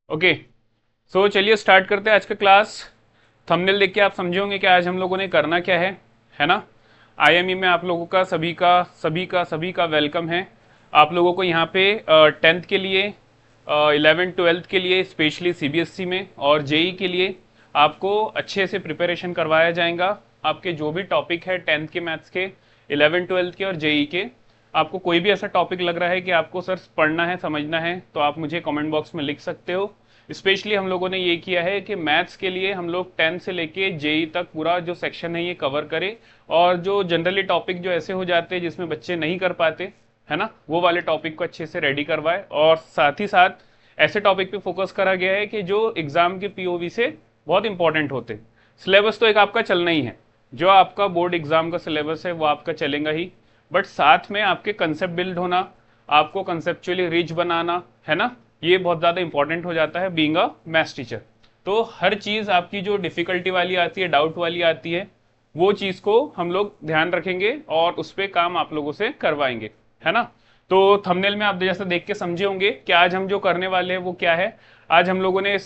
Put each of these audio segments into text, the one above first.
Okay. सो चलिए start करते हैं आज का क्लास। थंबनेल देख के आप समझे होंगे कि आज हम लोगों ने करना क्या है ना। आईएमई में आप लोगों का सभी का वेलकम है। आप लोगों को यहाँ पे 10th के लिए, 11 12th के लिए स्पेशली सीबीएसई में और जेई के लिए आपको अच्छे से प्रिपरेशन करवाया जाएगा। आपके जो भी टॉपिक है 10th के मैथ्स के, 11 12th के और जेई के, आपको कोई भी ऐसा टॉपिक लग रहा है कि आपको सर पढ़ना है समझना है तो आप मुझे कमेंट बॉक्स में लिख सकते हो। स्पेशली हम लोगों ने ये किया है कि मैथ्स के लिए हम लोग 10 से लेके जेई तक पूरा जो सेक्शन है ये कवर करें, और जो जनरली टॉपिक जो ऐसे हो जाते हैं जिसमें बच्चे नहीं कर पाते है ना, वो वाले टॉपिक को अच्छे से रेडी करवाए। और साथ ही साथ ऐसे टॉपिक पे फोकस करा गया है कि जो एग्जाम के पीओवी से बहुत इंपॉर्टेंट होते। सिलेबस तो एक आपका चलना ही है, जो आपका बोर्ड एग्जाम का सिलेबस है वो आपका चलेगा ही, बट साथ में आपके कंसेप्ट बिल्ड होना, आपको कंसेप्चुअली रिच बनाना है ना, ये बहुत ज़्यादा इंपॉर्टेंट हो जाता है बीइंग अ मैथ्स टीचर। तो हर चीज़ आपकी जो डिफिकल्टी वाली आती है, डाउट वाली आती है, वो चीज़ को हम लोग ध्यान रखेंगे और उस पर काम आप लोगों से करवाएंगे, है ना। तो थंबनेल में आप जैसे देख के समझे होंगे कि आज हम जो करने वाले हैं वो क्या है। आज हम लोगों ने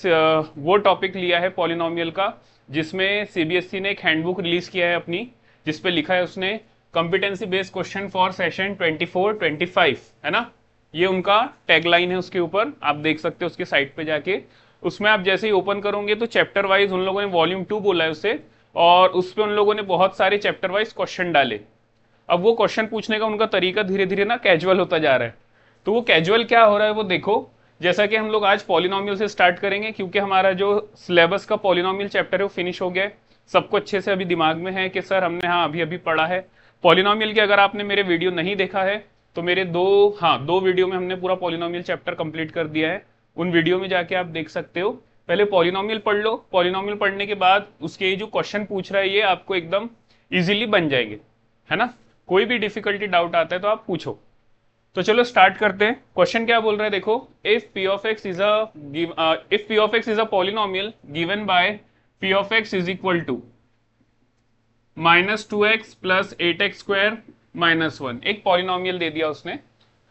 वो टॉपिक लिया है पॉलिनोमियल का, जिसमें सीबीएसई ने एक हैंडबुक रिलीज किया है अपनी, जिसपे लिखा है उसने competency based question for session 24-25, है ना। ये उनका टैगलाइन है, उसके ऊपर आप देख सकते हो उसके साइट पे जाके। उसमें आप जैसे ही ओपन करोगे तो चैप्टर वाइज उन लोगों ने वॉल्यूम 2 बोला है उसे, और उस पर उन लोगों ने बहुत सारे चैप्टर वाइज क्वेश्चन डाले। अब वो क्वेश्चन पूछने का उनका तरीका धीरे धीरे ना कैजुअल होता जा रहा है। तो वो कैजुअल क्या हो रहा है वो देखो। जैसा कि हम लोग आज पॉलिनोमियल से स्टार्ट करेंगे, क्योंकि हमारा जो सिलेबस का पॉलिनोमियल चैप्टर है वो फिनिश हो गया है। सबको अच्छे से अभी दिमाग में है कि सर हमने हाँ अभी अभी पढ़ा है पॉलिनोमियल की। अगर आपने मेरे वीडियो नहीं देखा है तो मेरे दो वीडियो में हमने पूरा पॉलिनोमियल चैप्टर कंप्लीट कर दिया है। उन वीडियो में जाके आप देख सकते हो। पहले पॉलिनोमियल पढ़ लो, पॉलिनोमियल पढ़ने के बाद उसके जो क्वेश्चन पूछ रहा है ये आपको एकदम इजीली बन जाएंगे, है ना। कोई भी डिफिकल्टी डाउट आता है तो आप पूछो। तो चलो स्टार्ट करते हैं। क्वेश्चन क्या बोल रहा है देखो। If p of x is if p of x is a polynomial given by p of x is equal to -2x plus 8x square -1, एक पॉलिनोमियल दे दिया उसने।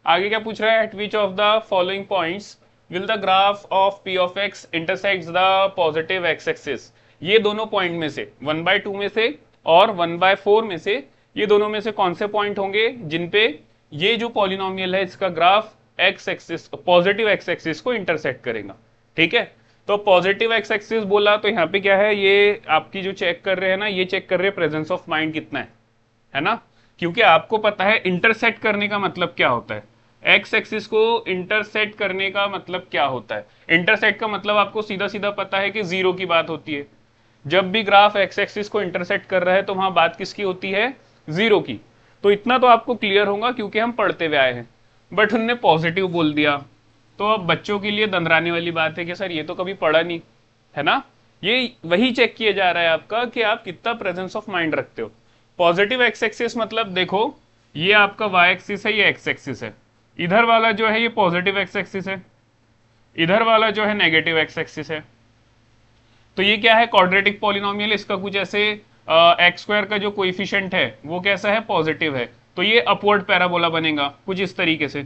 आगे क्या पूछ रहा है, eight which of the following points will the graph of P of x intersects the positive x axis. ये दोनों पॉइंट में से 1/2 में से और 1/4 में से, ये दोनों में से कौन से पॉइंट होंगे जिनपे ये जो पॉलिनोमियल है इसका graph x axis, positive x axis को इंटरसेक्ट करेगा। ठीक है, तो पॉजिटिव एक्स एक्सिस बोला तो यहाँ पे क्या है, ये आपकी जो चेक कर रहे हैं ना, ये चेक कर रहे हैं प्रेजेंस ऑफ माइंड कितना है ना। क्योंकि आपको पता है इंटरसेक्ट करने का मतलब क्या होता है, एक्स एक्सिस को इंटरसेक्ट करने का मतलब क्या होता है। इंटरसेक्ट का मतलब आपको सीधा सीधा पता है कि जीरो की बात होती है। जब भी ग्राफ एक्स एक्सिस को इंटरसेक्ट कर रहा है तो वहां बात किसकी होती है, जीरो की। तो इतना तो आपको क्लियर होगा क्योंकि हम पढ़ते हुए आए हैं। बट उनने पॉजिटिव बोल दिया, तो अब बच्चों के लिए दंदराने वाली बात है कि सर ये तो कभी पढ़ा नहीं, है ना। ये वही चेक किया जा रहा है आपका कि आप कितना प्रेजेंस ऑफ माइंड रखते हो। पॉजिटिव एक्स एक्सिस मतलब देखो, ये आपका वाई एक्सिस है, ये एक्स एक्सिस है। इधर वाला जो है ये पॉजिटिव एक्स एक्सिस है, इधर वाला जो है नेगेटिव एक्स एक्सिस है। तो ये क्या है, क्वाड्रेटिक पॉलिनोमियल। इसका कुछ ऐसे एक्स स्क्वायर का जो कोइफिशिएंट है वो कैसा है, पॉजिटिव है। तो ये अपवर्ड पैराबोला बनेगा कुछ इस तरीके से,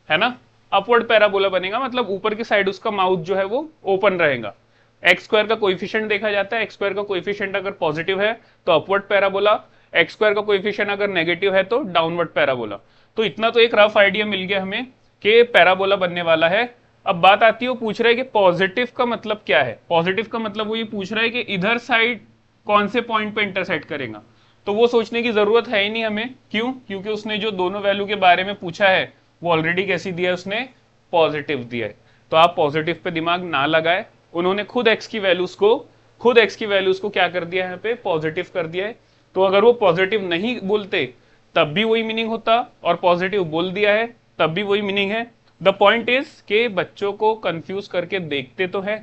है ना। अपवर्ड पैराबोला बनेगा मतलब ऊपर की साइड उसका माउथ जो है वो ओपन रहेगा। एक्स स्क्वायर का कोइफिशिएंट देखा जाता है, एक्स स्क्वायर का कोइफिशिएंट अगर पॉजिटिव है तो अपवर्ड पैराबोला, एक्स स्क्वायर का कोइफिशिएंट अगर नेगेटिव है तो डाउनवर्ड पैराबोला। तो इतना तो एक रफ आइडिया मिल गया हमें कि पैराबोला बनने वाला है। अब बात आती है, वो पूछ रहा है कि पॉजिटिव का मतलब क्या है। पॉजिटिव का मतलब वो ये पूछ रहा है कि इधर साइड कौन से पॉइंट पे इंटरसेक्ट करेगा। तो वो सोचने की जरूरत है ही नहीं हमें, क्यों, क्योंकि उसने जो दोनों वैल्यू के बारे में पूछा है वो ऑलरेडी कैसी दिया है, उसने पॉजिटिव दिया है। तो आप पॉजिटिव पे दिमाग ना लगाए, उन्होंने खुद एक्स की वैल्यूज को क्या कर दिया है, यहाँ पे पॉजिटिव कर दिया है। तो अगर वो पॉजिटिव नहीं बोलते तब भी वही मीनिंग होता, और पॉजिटिव बोल दिया है तब भी वही मीनिंग है। द पॉइंट इज के बच्चों को कंफ्यूज करके देखते तो है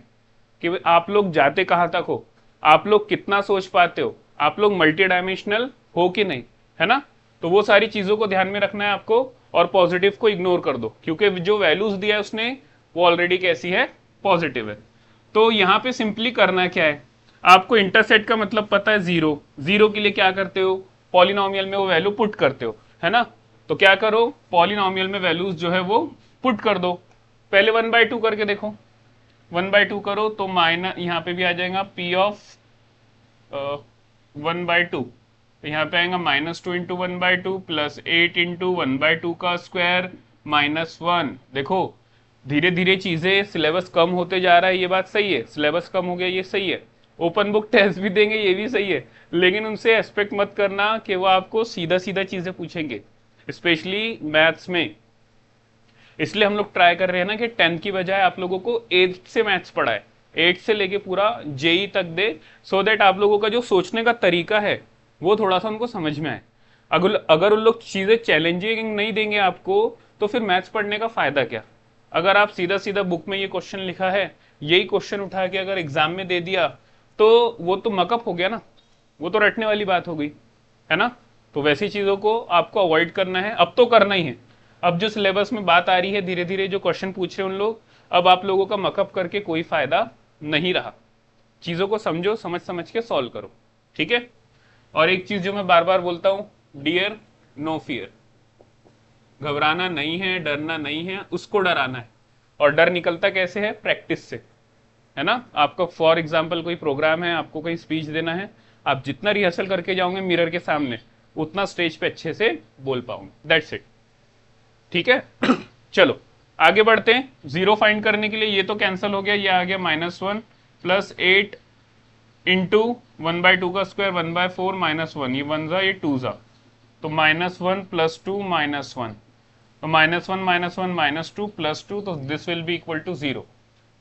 कि आप लोग जाते कहां तक हो, आप लोग कितना सोच पाते हो, आप लोग मल्टी डायमेंशनल हो कि नहीं, है ना। तो वो सारी चीजों को ध्यान में रखना है आपको, और पॉजिटिव को इग्नोर कर दो क्योंकि जो वैल्यूज दिया है उसने वो ऑलरेडी कैसी है, पॉजिटिव है। तो यहां पे सिंपली करना क्या है, आपको इंटरसेक्ट का मतलब पता है जीरो, जीरो के लिए क्या करते हो, पॉलिनोमियल में वो वैल्यू पुट करते हो, है ना। तो क्या करो, पॉलिनोमियल में वैल्यूज जो है वो पुट कर दो। पहले 1/2 करके देखो, 1/2 करो तो माइनस, यहाँ पे भी आ जाएगा P ऑफ 1/2, तो यहाँ पे आएगा -2 इंटू 1/2 प्लस 8 इंटू 1/2 का स्क्वायर -1। देखो धीरे धीरे चीजें, सिलेबस कम होते जा रहा है, ये बात सही है, सिलेबस कम हो गया ये सही है, ओपन बुक टेस्ट भी देंगे ये भी सही है, लेकिन उनसे एक्सपेक्ट मत करना कि वो आपको सीधा सीधा चीजें पूछेंगे, स्पेशली मैथ्स में। इसलिए हम लोग ट्राई कर रहे हैं ना कि 10 की बजाय आप लोगों को 8 से मैथ्स पढ़ाए, 8 से लेके पूरा जेई तक दे, सो दैट आप लोगों का जो सोचने का तरीका है वो थोड़ा सा उनको समझ में आए। अगर उन लोग चीजें चैलेंजिंग नहीं देंगे आपको तो फिर मैथ्स पढ़ने का फायदा क्या। अगर आप सीधा सीधा बुक में ये क्वेश्चन लिखा है, यही क्वेश्चन उठा के अगर एग्जाम में दे दिया तो वो तो मकअप हो गया ना, वो तो रटने वाली बात हो गई, है ना। तो वैसी चीजों को आपको अवॉइड करना है, अब तो करना ही है। अब जो सिलेबस में बात आ रही है, धीरे धीरे जो क्वेश्चन पूछ रहे हैं उन लोग, अब आप लोगों का मकअप करके कोई फायदा नहीं रहा। चीजों को समझो, समझ समझ के सॉल्व करो, ठीक है। और एक चीज जो मैं बार बार बोलता हूं, डियर नो फियर, घबराना नहीं है, डरना नहीं है, उसको डराना है। और डर निकलता कैसे है? प्रैक्टिस से, है ना। आपका फॉर एग्जाम्पल कोई प्रोग्राम है, आपको कहीं स्पीच देना है, आप जितना रिहर्सल करके जाओगे मिरर के सामने, उतना स्टेज पे अच्छे से बोल पाओगे। दैट्स इट, ठीक है। चलो आगे बढ़ते हैं। जीरो फाइंड करने के लिए ये तो कैंसिल हो गया, ये आ गया -1 प्लस 8 इंटू 1/2 का स्क्वायर 1/4 -1, ये 1 जा ये 2 जा, तो -1 प्लस 2 -1, तो -1 -1 -2 प्लस 2, तो this will be equal to 0।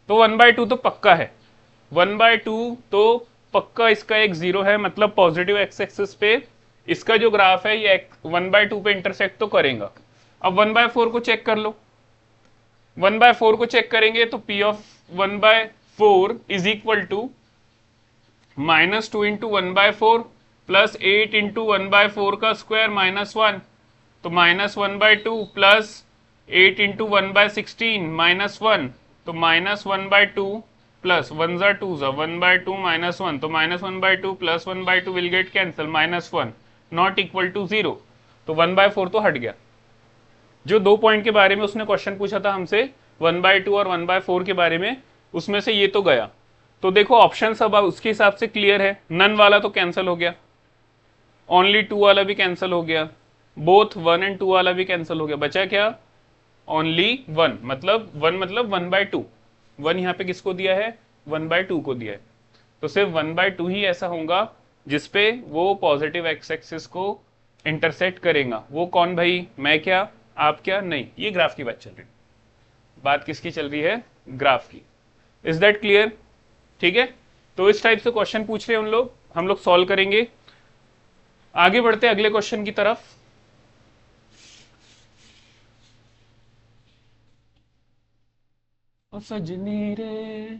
तो 1/2 तो पक्का है, 1/2 तो पक्का इसका एक 0 है, मतलब पॉजिटिव एक्स एक्सिस पे इसका जो ग्राफ है ये 1/2 पे इंटरसेक्ट तो करेगा। अब 1/4 को चेक कर लो, 1/4 को चेक करेंगे तो P of 1/4 is equal to -2 into 1/4 plus 8 into 1/4 का स्क्वायर -1, तो -1/2 प्लस 8 इंटू 1/16 -1, तो -1/2 प्लस 1 जा 2 जा 1/2 -1, तो -1/2 plus 1/2 will get cancel, -1 not equal to 0, तो 1/4 तो हट गया। जो 2 पॉइंट के बारे में उसने क्वेश्चन पूछा था हमसे 1/2 और 1/4 के बारे में, उसमें से ये तो गया। तो देखो ऑप्शन सब उसके हिसाब से क्लियर है, नन वाला तो कैंसिल हो गया, ओनली 2 वाला भी कैंसिल हो गया, बोथ 1 एंड 2 वाला भी कैंसिल हो गया, बचा क्या? ओनली 1, मतलब 1/2, 1 यहाँ पे किसको दिया है? 1/2 को दिया है, तो सिर्फ 1/2 ही ऐसा होगा जिसपे वो पॉजिटिव एक्स एक्सिस को इंटरसेक्ट करेगा। वो कौन भाई? मैं क्या, आप क्या? नहीं, ये ग्राफ की बात चल रही है। बात किसकी चल रही है? ग्राफ की। Is that clear? ठीक है, तो इस टाइप से क्वेश्चन पूछ रहे हैं उन लोग, हम लोग सॉल्व करेंगे। आगे बढ़ते हैं अगले क्वेश्चन की तरफ। ओ सजनी रे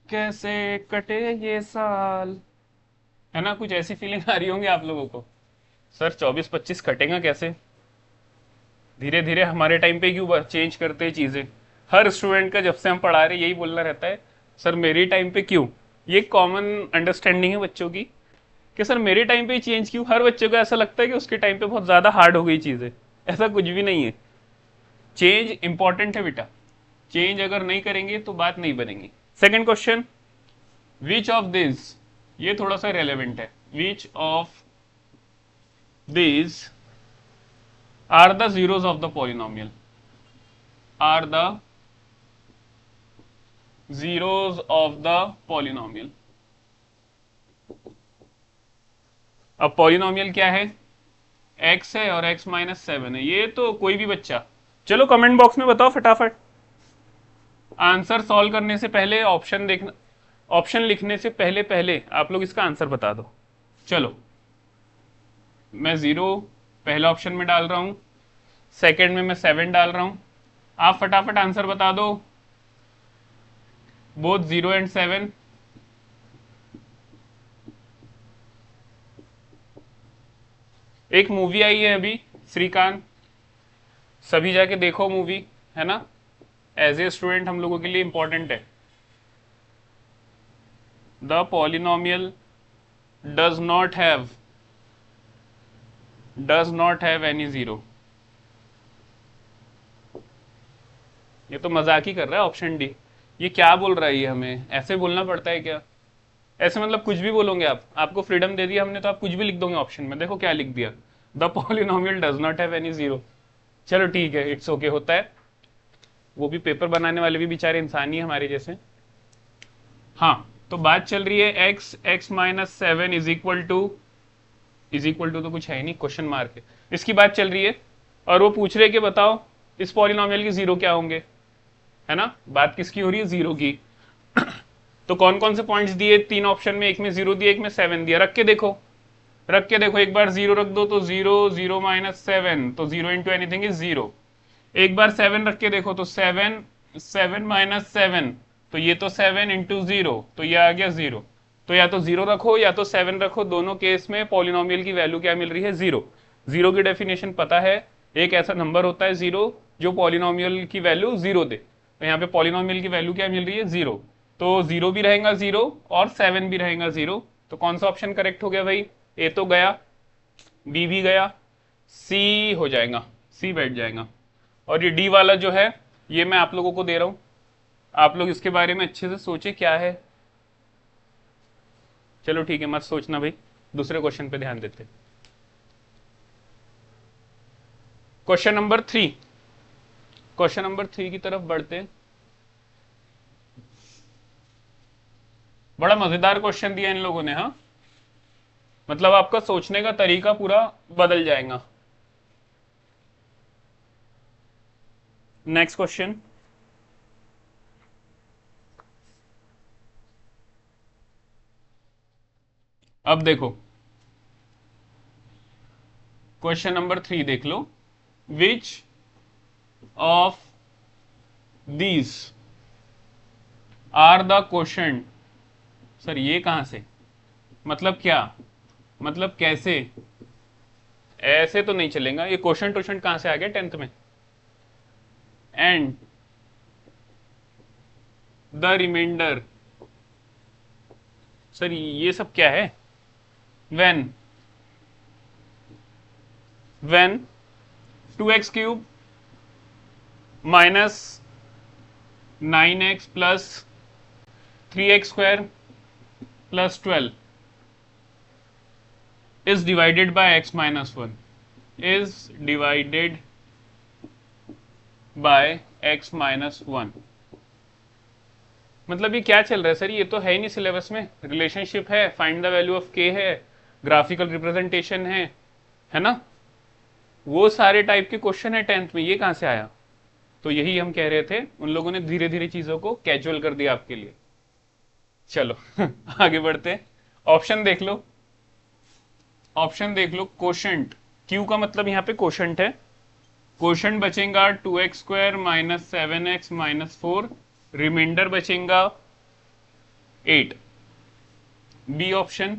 कैसे कटे ये साल, है ना। कुछ ऐसी फीलिंग आ रही होंगी आप लोगों को, सर 24-25 कटेगा कैसे? धीरे धीरे हमारे टाइम पे क्यों चेंज करते हैं चीजें? हर स्टूडेंट का जब से हम पढ़ा रहे यही बोलना रहता है, सर मेरे टाइम पे क्यों? ये कॉमन अंडरस्टैंडिंग है बच्चों की कि सर मेरे टाइम पे चेंज क्यों। हर बच्चे को ऐसा लगता है कि उसके टाइम पे बहुत ज्यादा हार्ड हो गई चीजें, ऐसा कुछ भी नहीं है। चेंज इंपॉर्टेंट है बेटा, चेंज अगर नहीं करेंगे तो बात नहीं बनेगी। Second question, which of this, ये थोड़ा सा रेलेवेंट है, which of this are the zeros of the polynomial, are the zeros of the polynomial। अब पॉलिनोमियल क्या है? x है और x -7 है, ये तो कोई भी बच्चा, चलो कमेंट बॉक्स में बताओ फटाफट। आंसर सॉल्व करने से पहले ऑप्शन देखना, ऑप्शन लिखने से पहले पहले आप लोग इसका आंसर बता दो। चलो मैं 0 पहला ऑप्शन में डाल रहा हूं, सेकंड में मैं 7 डाल रहा हूं, आप फटाफट आंसर बता दो। Both 0 and 7। एक मूवी आई है अभी, श्रीकांत, सभी जाके देखो मूवी, है ना। एज ए स्टूडेंट हम लोगों के लिए इंपॉर्टेंट है। The polynomial does not have any zero. ये तो मजाक ही कर रहा है ऑप्शन डी। ये क्या बोल रहा है ये, हमें ऐसे बोलना पड़ता है क्या? ऐसे मतलब कुछ भी बोलोगे आप, आपको फ्रीडम दे दिया हमने तो आप कुछ भी लिख दोगे ऑप्शन में। देखो क्या लिख दिया, the polynomial does not have any zero. चलो ठीक है, इट्स ओके, होता है। वो भी पेपर बनाने वाले भी बेचारे इंसान ही हमारे जैसे। हाँ, तो बात चल रही है x(x-7) इज इक्वल टू तो कुछ है ही नहीं, क्वेश्चन मार्क है, इसकी बात चल रही है। और वो पूछ रहे कि बताओ इस पॉलिनोमियल की जीरो क्या होंगे, है ना? बात किसकी हो रही है? जीरो की। तो कौन कौन से पॉइंट्स दिए तीन ऑप्शन में? एक में जीरो दिया, एक में 7 दिया। रख के देखो, रख के देखो, एक बार जीरो रख दो तो जीरो, जीरो माइनस 7 तो zero into anything is zero. एक बार 7 रख के देखो तो 7, 7 माइनस 7 तो ये तो 7 इंटू जीरो तो ये आ गया जीरो। तो या तो जीरो रखो या तो 7 रखो, दोनों केस में पॉलिनोमियल की वैल्यू क्या मिल रही है? जीरो। जीरो की डेफिनेशन पता है, एक ऐसा नंबर होता है जीरो जो पॉलिनोमियल की वैल्यू जीरो दे। तो यहाँ पे पॉलिनोमियल की वैल्यू क्या मिल रही है? जीरो। तो जीरो भी रहेगा जीरो और 7 भी रहेगा जीरो। तो कौन सा ऑप्शन करेक्ट हो गया भाई? ए तो गया, बी भी गया, सी हो जाएगा, सी बैठ जाएगा। और ये डी वाला जो है ये मैं आप लोगों को दे रहा हूं, आप लोग इसके बारे में अच्छे से सोचे क्या है। चलो ठीक है, मत सोचना भाई, दूसरे क्वेश्चन पे ध्यान देते। क्वेश्चन नंबर 3, क्वेश्चन नंबर 3 की तरफ बढ़ते। बड़ा मजेदार क्वेश्चन दिया इन लोगों ने। हाँ, मतलब आपका सोचने का तरीका पूरा बदल जाएगा। नेक्स्ट क्वेश्चन, अब देखो क्वेश्चन नंबर 3 देख लो। Which of these are the question. Sir ये कहां से, मतलब क्या, मतलब कैसे? ऐसे तो नहीं चलेगा, ये क्वेश्चन टोश्चन कहां से आ गया 10th में? And the reminder. सर ये सब क्या है? When 2x³ minus 9x plus 3x² plus 12 is divided by x minus 1 is divided by x minus 1। मतलब ये क्या चल रहा है सर? ये तो है ही नहीं सिलेबस में। रिलेशनशिप है, find the value of k है, ग्राफिकल रिप्रेजेंटेशन है ना? वो सारे टाइप के क्वेश्चन है 10th में, ये कहां से आया? तो यही हम कह रहे थे, उन लोगों ने धीरे धीरे चीजों को कैजुअल कर दिया आपके लिए। चलो आगे बढ़ते। ऑप्शन देख लो, ऑप्शन देख लो। कोशेंट, क्यू का मतलब यहां पे कोशेंट है। कोशेंट बचेगा 2x² minus 7x minus 4, reminder बचेगा 8। बी ऑप्शन,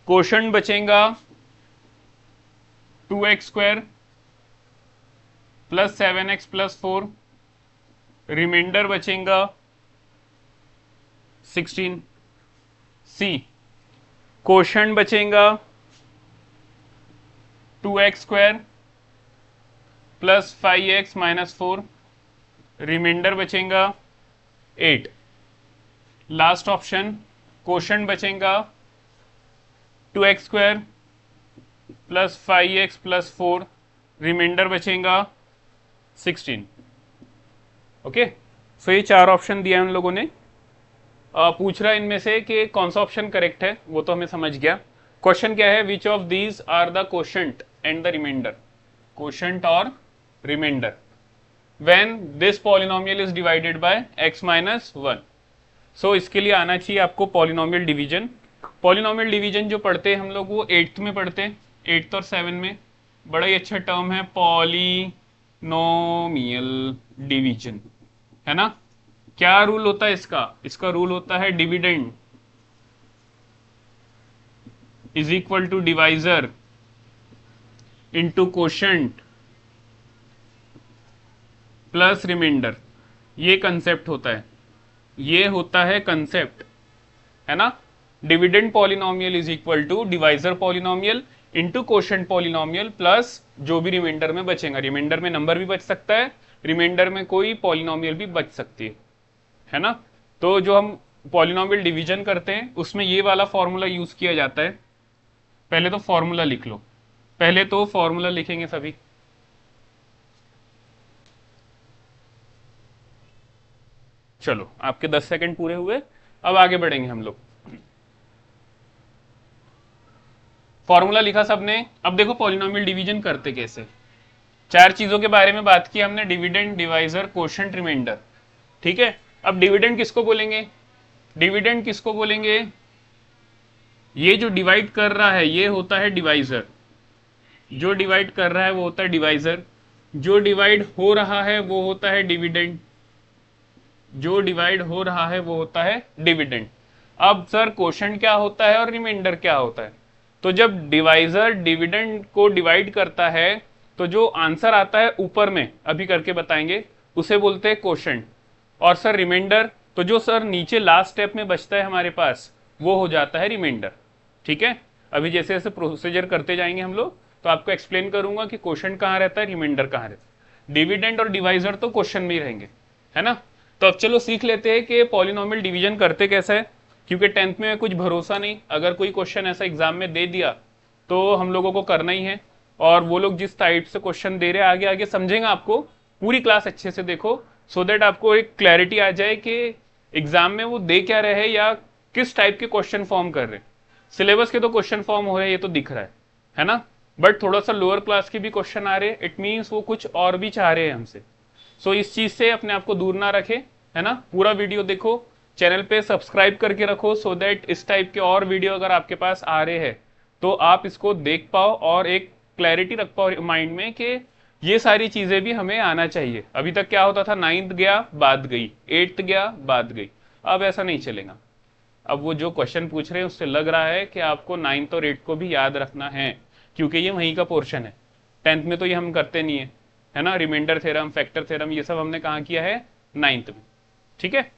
कोशेंट बचेगा 2x² plus 7x plus 4, reminder बचेगा 16। सी, कोशेंट बचेगा 2x² plus 5x minus 4, reminder बचेगा 8। लास्ट ऑप्शन, कोशेंट बचेगा 2x² plus 5x plus 4, reminder बचेगा 16। ओके, सो ये चार ऑप्शन दिया है उन लोगों ने। पूछ रहा है इनमें से कि कौन सा ऑप्शन करेक्ट है, वो तो हमें समझ गया। क्वेश्चन क्या है? Which of these are the quotient and the remainder. Quotient और remainder when this polynomial is divided by x minus 1। So इसके लिए आना चाहिए आपको पॉलिनोमियल डिवीजन। पॉलिनोमियल डिवीजन जो पढ़ते हैं हम लोग वो 8th में पढ़ते हैं, 8th और 7 में। बड़ा ही अच्छा टर्म है पॉलिनोमियल डिवीजन, है ना? क्या रूल होता है इसका? इसका रूल होता है dividend is equal to divisor into quotient plus remainder. ये कंसेप्ट होता है, ये होता है कंसेप्ट, है ना? Dividend polynomial is equal to divisor polynomial into quotient polynomial plus जो भी रिमाइंडर में बचेगा। रिमाइंडर में नंबर भी बच सकता है, रिमाइंडर में कोई पॉलिनोमियल भी बच सकती है ना। तो जो हम पॉलिनोमियल डिवीजन करते हैं उसमें ये वाला फॉर्मूला यूज किया जाता है। पहले तो फॉर्मूला लिख लो, पहले तो फॉर्मूला लिखेंगे सभी। चलो आपके 10 सेकंड पूरे हुए, अब आगे बढ़ेंगे हम लोग। फॉर्मूला लिखा सबने। अब देखो पॉलिनोमियल डिवीजन करते कैसे। चार चीजों के बारे में बात की हमने, डिविडेंड, डिवाइजर, कोशेंट, रिमाइंडर। ठीक है, अब डिविडेंड किसको बोलेंगे? डिविडेंड किसको बोलेंगे? ये जो डिवाइड कर रहा है ये होता है डिवाइजर, जो डिवाइड कर रहा है वो होता है डिवाइजर, जो डिवाइड हो रहा है वो होता है डिविडेंड, जो डिवाइड हो रहा है वो होता है डिविडेंड। अब सर कोशेंट क्या होता है और रिमाइंडर क्या होता है? तो जब डिवाइजर डिविडेंड को डिवाइड करता है तो जो आंसर आता है ऊपर में, अभी करके बताएंगे, उसे बोलते हैं कोशेंट। और सर रिमाइंडर, तो जो सर नीचे लास्ट स्टेप में बचता है हमारे पास वो हो जाता है रिमाइंडर। ठीक है, अभी जैसे जैसे प्रोसीजर करते जाएंगे हम लोग तो आपको एक्सप्लेन करूंगा कि कोशेंट कहाँ रहता है, रिमाइंडर कहाँ रहता है। डिविडेंड और डिवाइजर तो क्वेश्चन में ही रहेंगे, है ना। तो अब चलो सीख लेते हैं कि पॉलिनोमियल डिवीजन करते कैसे है, क्योंकि 10th में कुछ भरोसा नहीं, अगर कोई क्वेश्चन ऐसा एग्जाम में दे दिया तो हम लोगों को करना ही है। और वो लोग जिस टाइप से क्वेश्चन दे रहे हैं आगे आगे समझेंगे आपको, पूरी क्लास अच्छे से देखो सो दैट आपको एक क्लैरिटी आ जाए कि एग्जाम में वो दे क्या रहे या किस टाइप के क्वेश्चन फॉर्म कर रहे हैं। सिलेबस के तो क्वेश्चन फॉर्म हो रहे हैं ये तो दिख रहा है ना, बट थोड़ा सा लोअर क्लास के भी क्वेश्चन आ रहे हैं, इट मीन्स वो कुछ और भी चाह रहे हैं हमसे। सो इस चीज से अपने आप को दूर ना रखे, है ना। पूरा वीडियो देखो, चैनल पे सब्सक्राइब करके रखो सो दैट इस टाइप के और वीडियो अगर आपके पास आ रहे हैं तो आप इसको देख पाओ और एक क्लैरिटी रख पाओ माइंड में कि ये सारी चीजें भी हमें आना चाहिए। अभी तक क्या होता था, 9th गया बात गई, 8th गया बात गई, अब ऐसा नहीं चलेगा। अब वो जो क्वेश्चन पूछ रहे हैं उससे लग रहा है कि आपको 9th और 8th को भी याद रखना है, क्योंकि ये वहीं का पोर्शन है। 10th में तो ये हम करते नहीं है ना, रिमाइंडर थ्योरम, फैक्टर थ्योरम, ये सब हमने कहाँ किया है, 9th में। ठीक है,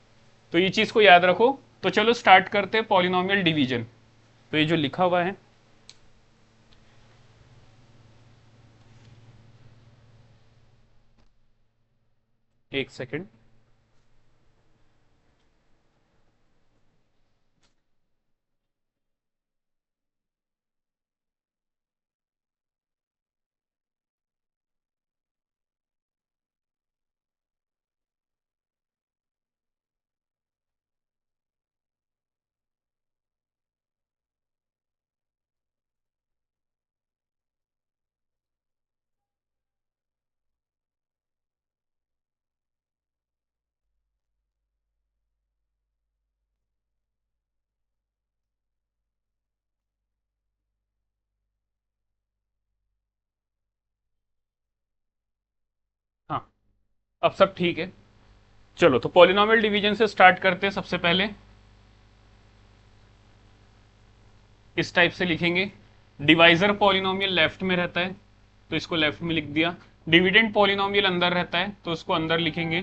तो ये चीज को याद रखो। तो चलो स्टार्ट करते हैं पॉलिनोमियल डिवीजन। तो ये जो लिखा हुआ है, एक सेकेंड, हाँ अब सब ठीक है। चलो तो पॉलिनोमियल डिवीजन से स्टार्ट करते हैं। सबसे पहले इस टाइप से लिखेंगे, डिवाइजर पॉलिनोमियल लेफ्ट में रहता है तो इसको लेफ्ट में लिख दिया, डिविडेंड पॉलिनोमियल अंदर रहता है तो इसको अंदर लिखेंगे,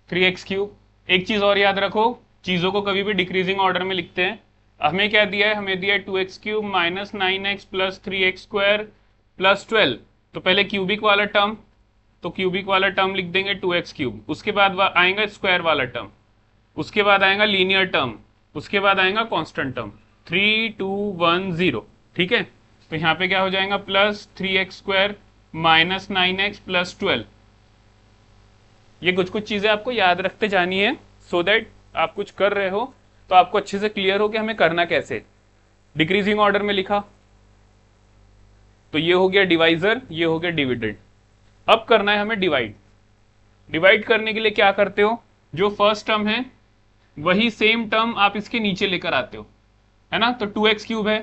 3x³ एक चीज और याद रखो, चीजों को कभी भी डिक्रीजिंग ऑर्डर में लिखते हैं। हमें क्या दिया है, हमें दिया है 2x³ minus 9x plus 3x² plus 12। तो पहले क्यूबिक वाला टर्म, तो क्यूबिक वाला टर्म लिख देंगे 2x³, उसके बाद आएगा स्क्वायर वाला टर्म, उसके बाद आएगा लीनियर टर्म, उसके बाद आएगा कांस्टेंट टर्म, 3 2 1 0। ठीक है, तो यहाँ पे क्या हो जाएगा, plus 3x² minus 9x plus 12। ये कुछ कुछ चीजें आपको याद रखते जानी है सो दैट आप कुछ कर रहे हो तो आपको अच्छे से क्लियर हो कि हमें करना कैसे। डिक्रीजिंग ऑर्डर में लिखा, तो ये हो गया डिवाइजर, ये हो गया डिविडेंड। अब करना है हमें डिवाइड। डिवाइड करने के लिए क्या करते हो, जो फर्स्ट टर्म है वही सेम टर्म आप इसके नीचे लेकर आते हो, है ना। तो 2x³ है,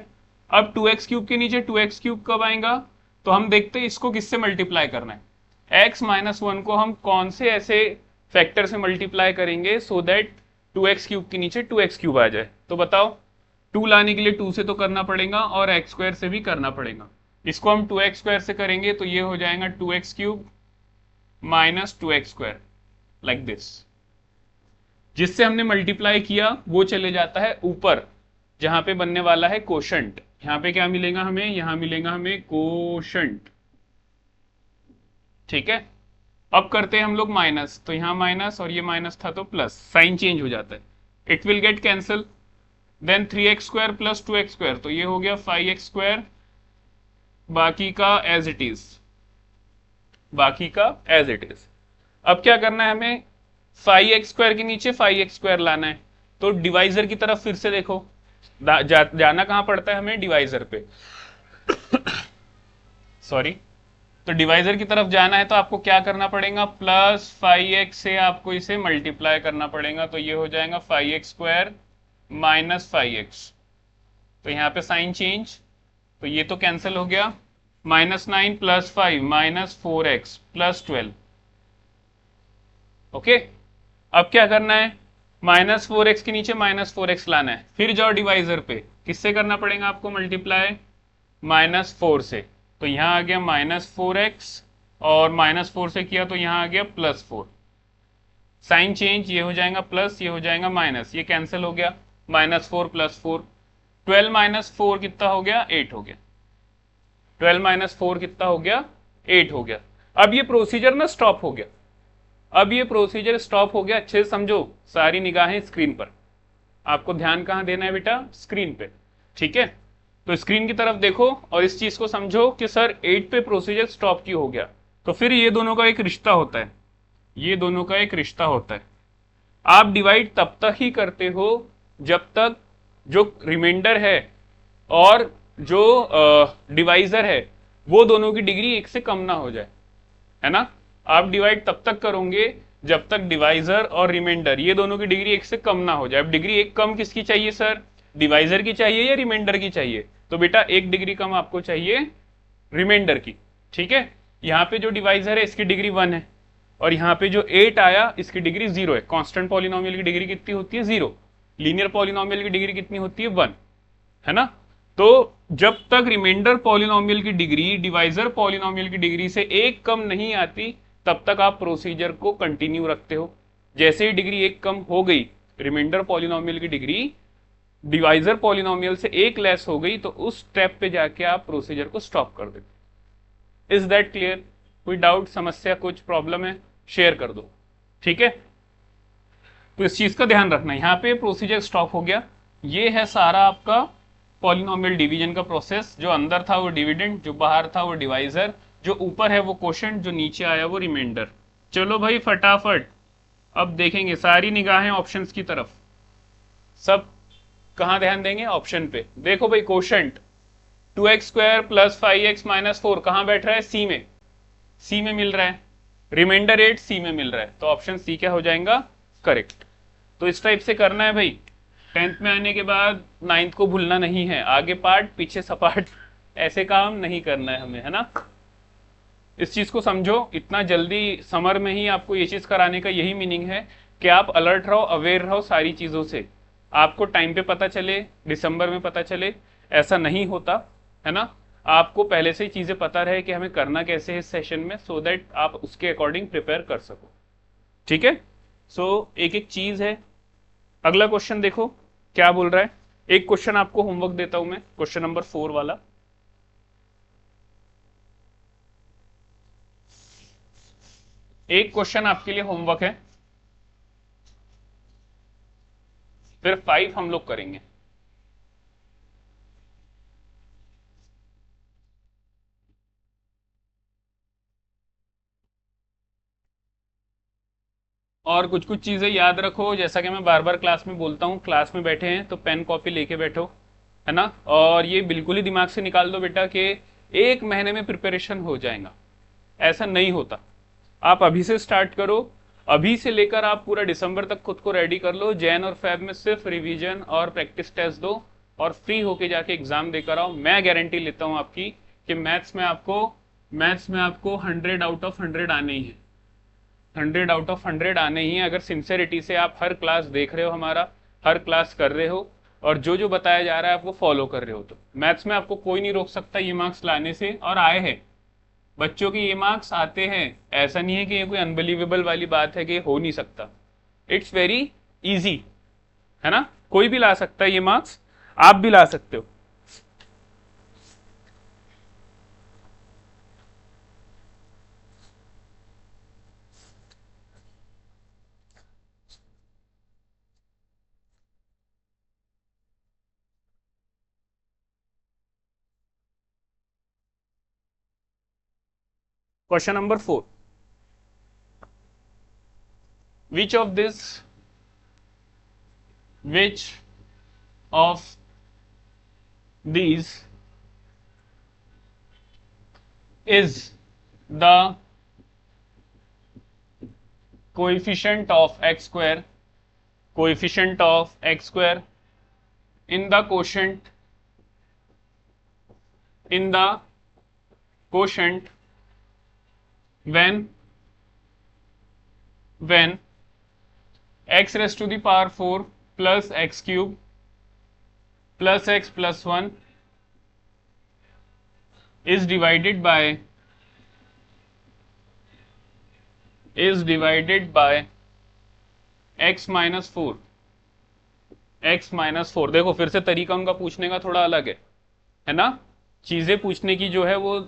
अब 2x³ के नीचे 2x³ कब आएगा, तो हम देखते हैं इसको किससे मल्टीप्लाई करना है। x माइनस 1 को हम कौन से ऐसे फैक्टर से मल्टीप्लाई करेंगे सो दैट 2x³ के नीचे 2x³ आ जाए। तो बताओ, 2 लाने के लिए 2 से तो करना पड़ेगा और x² से भी करना पड़ेगा। इसको हम 2x² से करेंगे तो ये हो जाएगा 2x³ minus 2x², like this. जिससे हमने मल्टीप्लाई किया वो चले जाता है ऊपर जहां पे बनने वाला है कोशेंट। यहां पे क्या मिलेगा हमें, यहां मिलेगा हमें कोशेंट। ठीक है, अब करते हैं हम लोग माइनस, तो यहाँ माइनस और ये माइनस था तो प्लस, साइन चेंज हो जाता है, it will get cancel. Then 3x² plus 2x², तो ये हो गया 5x², बाकी का एज इट इज, बाकी का एज इट इज। अब क्या करना है हमें, 5x² के नीचे 5x² लाना है, तो डिवाइजर की तरफ फिर से देखो, जाना कहां पड़ता है हमें, डिवाइजर पे, सॉरी, तो डिवाइजर की तरफ जाना है तो आपको क्या करना पड़ेगा, प्लस 5x से आपको इसे मल्टीप्लाई करना पड़ेगा, तो ये हो जाएगा 5x² माइनस 5x, तो यहाँ पे साइन चेंज, तो ये तो कैंसिल हो गया, -9 प्लस 5 -4x प्लस 12। ओके, अब क्या करना है, -4x के नीचे -4x लाना है, फिर जाओ डिवाइजर पे, किससे करना पड़ेगा आपको मल्टीप्लाई, -4 से, तो यहाँ आ गया -4x, और -4 से किया तो यहाँ आ गया +4, साइन चेंज, ये हो जाएगा प्लस, ये हो जाएगा माइनस, ये कैंसिल हो गया, -4 + 4, 12 - 4 कितना हो गया, 8 हो गया, 12 - 4 कितना हो गया, 8 हो गया। अब ये प्रोसीजर ना स्टॉप हो गया, अब ये प्रोसीजर स्टॉप हो गया, अच्छे से समझो, सारी निगाहें स्क्रीन पर, आपको ध्यान कहां देना है बेटा, स्क्रीन पे, ठीक है। तो स्क्रीन की तरफ देखो और इस चीज को समझो कि सर 8 पे प्रोसीजर स्टॉप क्यों हो गया, तो फिर ये दोनों का एक रिश्ता होता है, ये दोनों का एक रिश्ता होता है। आप डिवाइड तब तक ही करते हो जब तक जो रिमाइंडर है और जो डिवाइजर है वो दोनों की डिग्री 1 से कम ना हो जाए, है ना। आप डिवाइड तब तक करोगे जब तक डिवाइजर और रिमाइंडर ये दोनों की डिग्री 1 से कम ना हो जाए। अब डिग्री 1 कम किसकी चाहिए सर, डिवाइजर की चाहिए या रिमाइंडर की चाहिए, तो बेटा 1 डिग्री कम आपको चाहिए रिमाइंडर की, ठीक है। यहाँ पे जो डिवाइजर है इसकी डिग्री 1 है, और यहाँ पे जो 8 आया इसकी डिग्री 0 है। कांस्टेंट पॉलिनोमियल की डिग्री कितनी होती है, 0। लीनियर पॉलिनोमियल की डिग्री कितनी होती है, 1, है ना। तो जब तक रिमाइंडर पॉलिनोमियल की डिग्री डिवाइजर पॉलिनोमियल की डिग्री से 1 कम नहीं आती तब तक आप प्रोसीजर को कंटिन्यू रखते हो। जैसे ही डिग्री 1 कम हो गई, रिमाइंडर पॉलिनोमियल की डिग्री डिवाइजर पॉलिनोमियल से 1 लेस हो गई, तो उस स्टेप पे जाके आप प्रोसीजर को स्टॉप कर देते। इज दैट क्लियर, कोई डाउट, समस्या, कुछ प्रॉब्लम है, शेयर कर दो, ठीक है। तो इस चीज का ध्यान रखना, यहाँ पे प्रोसीजर स्टॉप हो गया। ये है सारा आपका पॉलिनोमियल डिवीजन का प्रोसेस, जो अंदर था वो डिविडेंड, जो बाहर था वो डिवाइजर, जो ऊपर है वो क्वोशंट, जो नीचे आया वो रिमाइंडर। चलो भाई फटाफट अब देखेंगे, सारी निगाहें ऑप्शंस की तरफ, सब कहां ध्यान देंगे, ऑप्शन पे। देखो भाई quotient 2x² plus 5x minus 4 कहां बैठ रहा है, सी में, सी में मिल रहा है। रिमाइंडर 8 सी में मिल रहा है, तो ऑप्शन सी क्या हो जाएगा, करेक्ट। तो इस टाइप से करना है भाई, 10th में आने के बाद 9th को भूलना नहीं है, आगे पार्ट पीछे सपाट, ऐसे काम नहीं करना है हमें, है ना। इस चीज को समझो, इतना जल्दी समर में ही आपको ये चीज कराने का यही मीनिंग है कि आप अलर्ट रहो, अवेयर रहो सारी चीजों से, आपको टाइम पे पता चले, दिसंबर में पता चले, ऐसा नहीं होता, है ना। आपको पहले से ही चीजें पता रहे कि हमें करना कैसे है इस सेशन में, सो दैट आप उसके अकॉर्डिंग प्रिपेयर कर सको, ठीक है। सो एक एक चीज है। अगला क्वेश्चन देखो क्या बोल रहा है, एक क्वेश्चन आपको होमवर्क देता हूं मैं, क्वेश्चन नंबर 4 वाला। एक क्वेश्चन आपके लिए होमवर्क है, फिर 5 हम लोग करेंगे। और कुछ कुछ चीजें याद रखो, जैसा कि मैं बार बार क्लास में बोलता हूँ, क्लास में बैठे हैं तो पेन कॉपी लेके बैठो, है ना। और ये बिल्कुल ही दिमाग से निकाल दो बेटा कि 1 महीने में प्रिपरेशन हो जाएगा, ऐसा नहीं होता। आप अभी से स्टार्ट करो, अभी से लेकर आप पूरा दिसंबर तक खुद को रेडी कर लो। जैन और फेब में सिर्फ रिवीजन और प्रैक्टिस टेस्ट दो और फ्री होके जाके एग्जाम देकर आओ। मैं गारंटी लेता हूं आपकी कि मैथ्स में आपको 100 आउट ऑफ 100 आने ही है, 100 आउट ऑफ 100 आने ही है। अगर सिंसेरिटी से आप हर क्लास देख रहे हो, हमारा हर क्लास कर रहे हो और जो जो बताया जा रहा है आप वो फॉलो कर रहे हो, तो मैथ्स में आपको कोई नहीं रोक सकता ये मार्क्स लाने से, और आए हैं बच्चों के ये मार्क्स आते हैं। ऐसा नहीं है कि ये कोई अनबिलीवेबल वाली बात है कि हो नहीं सकता, इट्स वेरी इजी, है ना। कोई भी ला सकता है ये मार्क्स, आप भी ला सकते हो। Question number 4, which of this which of these is the coefficient of x square in the quotient when x raised to the power 4 plus x cube plus x plus 1 is divided by x minus 4। देखो फिर से तरीका उनका पूछने का थोड़ा अलग है ना। चीजें पूछने की जो है वो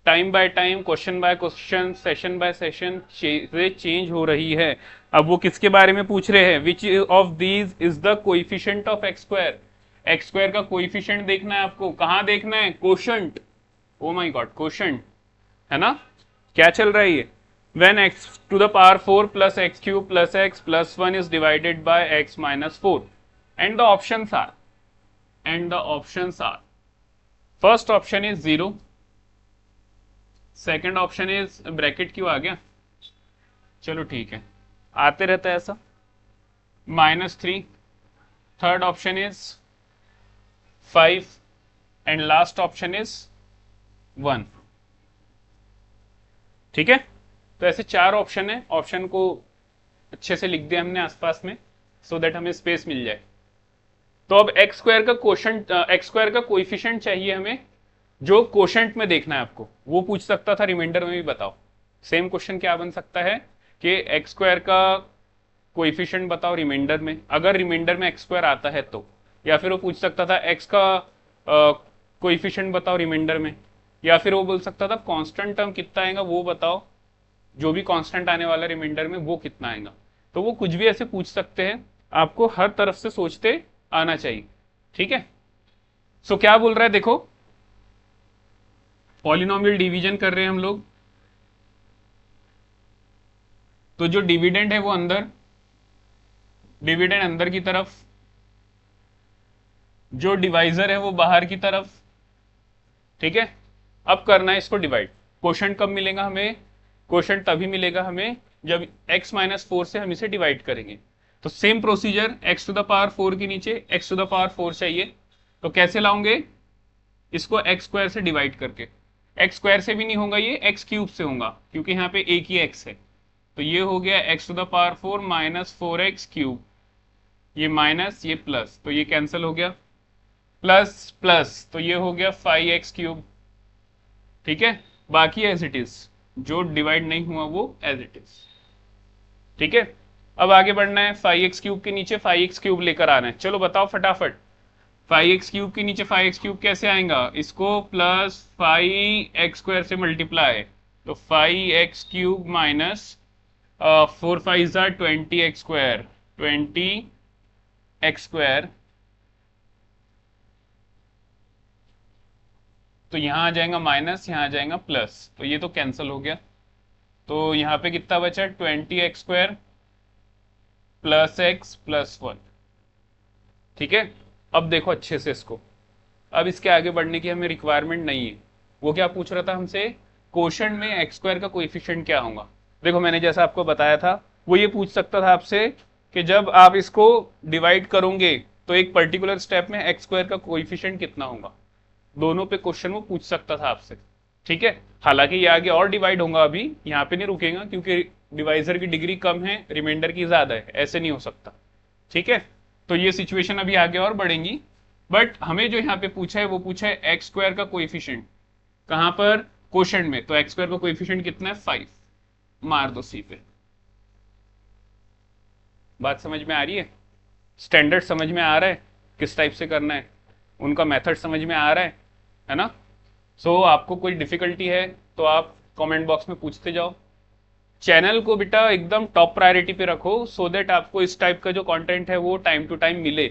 time by time, question by question, session bye session चीजें चेंज हो रही है। अब वो किसके बारे में पूछ रहे हैं, विच of these is the coefficient of x square. X square का कोइफिशिएंट देखना है आपको, कहां देखना है, quotient. Oh my God, quotient है ना। क्या चल रहा है ये, when x to the power 4 plus x cube plus x plus 1 is divided by x minus 4 and the options are first option is 0, second option is bracket क्यों आ गया, चलो ठीक है, आते रहता है ऐसा, -3, third option is 5 and last option is 1। ठीक है, तो ऐसे 4 ऑप्शन है, ऑप्शन को अच्छे से लिख दिया हमने आसपास में सो दैट हमें स्पेस मिल जाए। तो अब एक्स स्क्वायर का कोएफिशिएंट चाहिए हमें, जो कोशेंट में देखना है आपको। वो पूछ सकता था रिमाइंडर में भी, बताओ सेम क्वेश्चन क्या बन सकता है कि एक्स स्क्वायर का कोएफिशिएंट बताओ रिमाइंडर में, अगर रिमाइंडर में एक्स स्क्वायर आता है तो, या फिर वो पूछ सकता था एक्स का कोएफिशिएंट बताओ रिमाइंडर में, या फिर वो बोल सकता था कांस्टेंट टर्म कितना आएगा वो बताओ, जो भी कांस्टेंट आने वाला रिमाइंडर में वो कितना आएगा। तो वो कुछ भी ऐसे पूछ सकते हैं, आपको हर तरफ से सोचते आना चाहिए। ठीक है, सो क्या बोल रहा है देखो, पॉलिनोमियल डिवीजन कर रहे हैं हम लोग, तो जो डिविडेंड है वो अंदर, डिविडेंड अंदर की तरफ, जो डिवाइजर है वो बाहर की तरफ। ठीक है, अब करना है इसको डिवाइड। क्वोशंट कब मिलेगा हमें, क्वोशंट तभी मिलेगा हमें जब x माइनस 4 से हम इसे डिवाइड करेंगे। तो same procedure, x to the power 4 के नीचे x टू द पावर 4 चाहिए, तो कैसे लाऊंगे इसको, x स्क्वायर से डिवाइड करके। x स्क्वायर से भी नहीं होगा, ये x क्यूब से होगा, क्योंकि यहाँ पे एक ही x है। तो ये हो गया x टू द पावर 4 माइनस 4x क्यूब, ये माइनस ये प्लस, तो ये कैंसिल हो गया, प्लस प्लस तो ये हो गया 5x क्यूब। ठीक है, बाकी एज इट इज, जो डिवाइड नहीं हुआ वो एज इट इज। ठीक है, अब आगे बढ़ना है, 5x क्यूब के नीचे 5x क्यूब लेकर आना है। चलो बताओ फटाफट, 5x क्यूब के नीचे 5x क्यूब कैसे आएगा, इसको प्लस 5x स्क्वायर से मल्टीप्लाई, तो 5x cube minus 4 5 jar 20x square, 20x square, तो यहां आ जाएगा माइनस, यहां आ जाएगा प्लस, तो ये तो कैंसिल हो गया। तो यहां पे कितना बचा, 20x square plus x plus 1। ठीक है, अब देखो अच्छे से इसको, अब इसके आगे बढ़ने की हमें रिक्वायरमेंट नहीं है। वो क्या पूछ रहा था हमसे, क्वोशंट में एक्स स्क्वायर का कोएफिशिएंट क्या होगा। देखो मैंने जैसा आपको बताया था, वो ये पूछ सकता था आपसे कि जब आप इसको डिवाइड करोगे तो एक पर्टिकुलर स्टेप में एक्स स्क्वायर का कोएफिशिएंट कितना होगा, दोनों पे क्वेश्चन वो पूछ सकता था आपसे। ठीक है, हालांकि ये आगे और डिवाइड होगा, अभी यहाँ पे नहीं रुकेगा क्योंकि डिवाइजर की डिग्री कम है, रिमाइंडर की ज्यादा है, ऐसे नहीं हो सकता। ठीक है, तो ये सिचुएशन अभी आगे और बढ़ेंगी, बट हमें जो यहाँ पे पूछा है वो पूछा है एक्स स्क्वायर का कोएफिशिएंट, कहां पर, क्वोशंट में। तो एक्स स्क्वायर का कोएफिशिएंट कितना है, 5, मार दो सी पे। बात समझ में आ रही है, स्टैंडर्ड समझ में आ रहा है, किस टाइप से करना है, उनका मेथड समझ में आ रहा है ना। सो आपको कोई डिफिकल्टी है तो आप कमेंट बॉक्स में पूछते जाओ। चैनल को बेटा एकदम टॉप प्रायोरिटी पे रखो, सो दैट आपको इस टाइप का जो कंटेंट है वो टाइम टू टाइम मिले।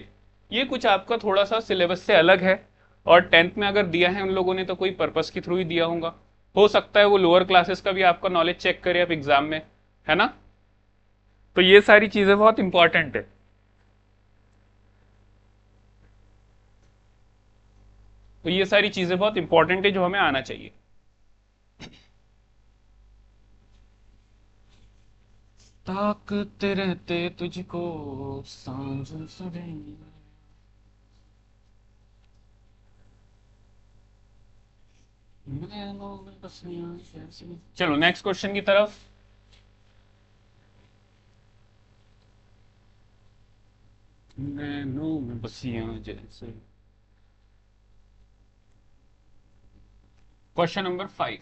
ये कुछ आपका थोड़ा सा सिलेबस से अलग है, और 10th में अगर दिया है उन लोगों ने तो कोई पर्पस के थ्रू ही दिया होगा, हो सकता है वो लोअर क्लासेस का भी आपका नॉलेज चेक करे अब एग्जाम में, है ना। तो ये सारी चीजें बहुत इंपॉर्टेंट है। तो ये सारी चीजें बहुत इंपॉर्टेंट है जो हमें आना चाहिए। ताकते रहते तुझको सांझ सवेरे। चलो नेक्स्ट क्वेश्चन की तरफ। नैनो में बसियां जैसे। Question number 5।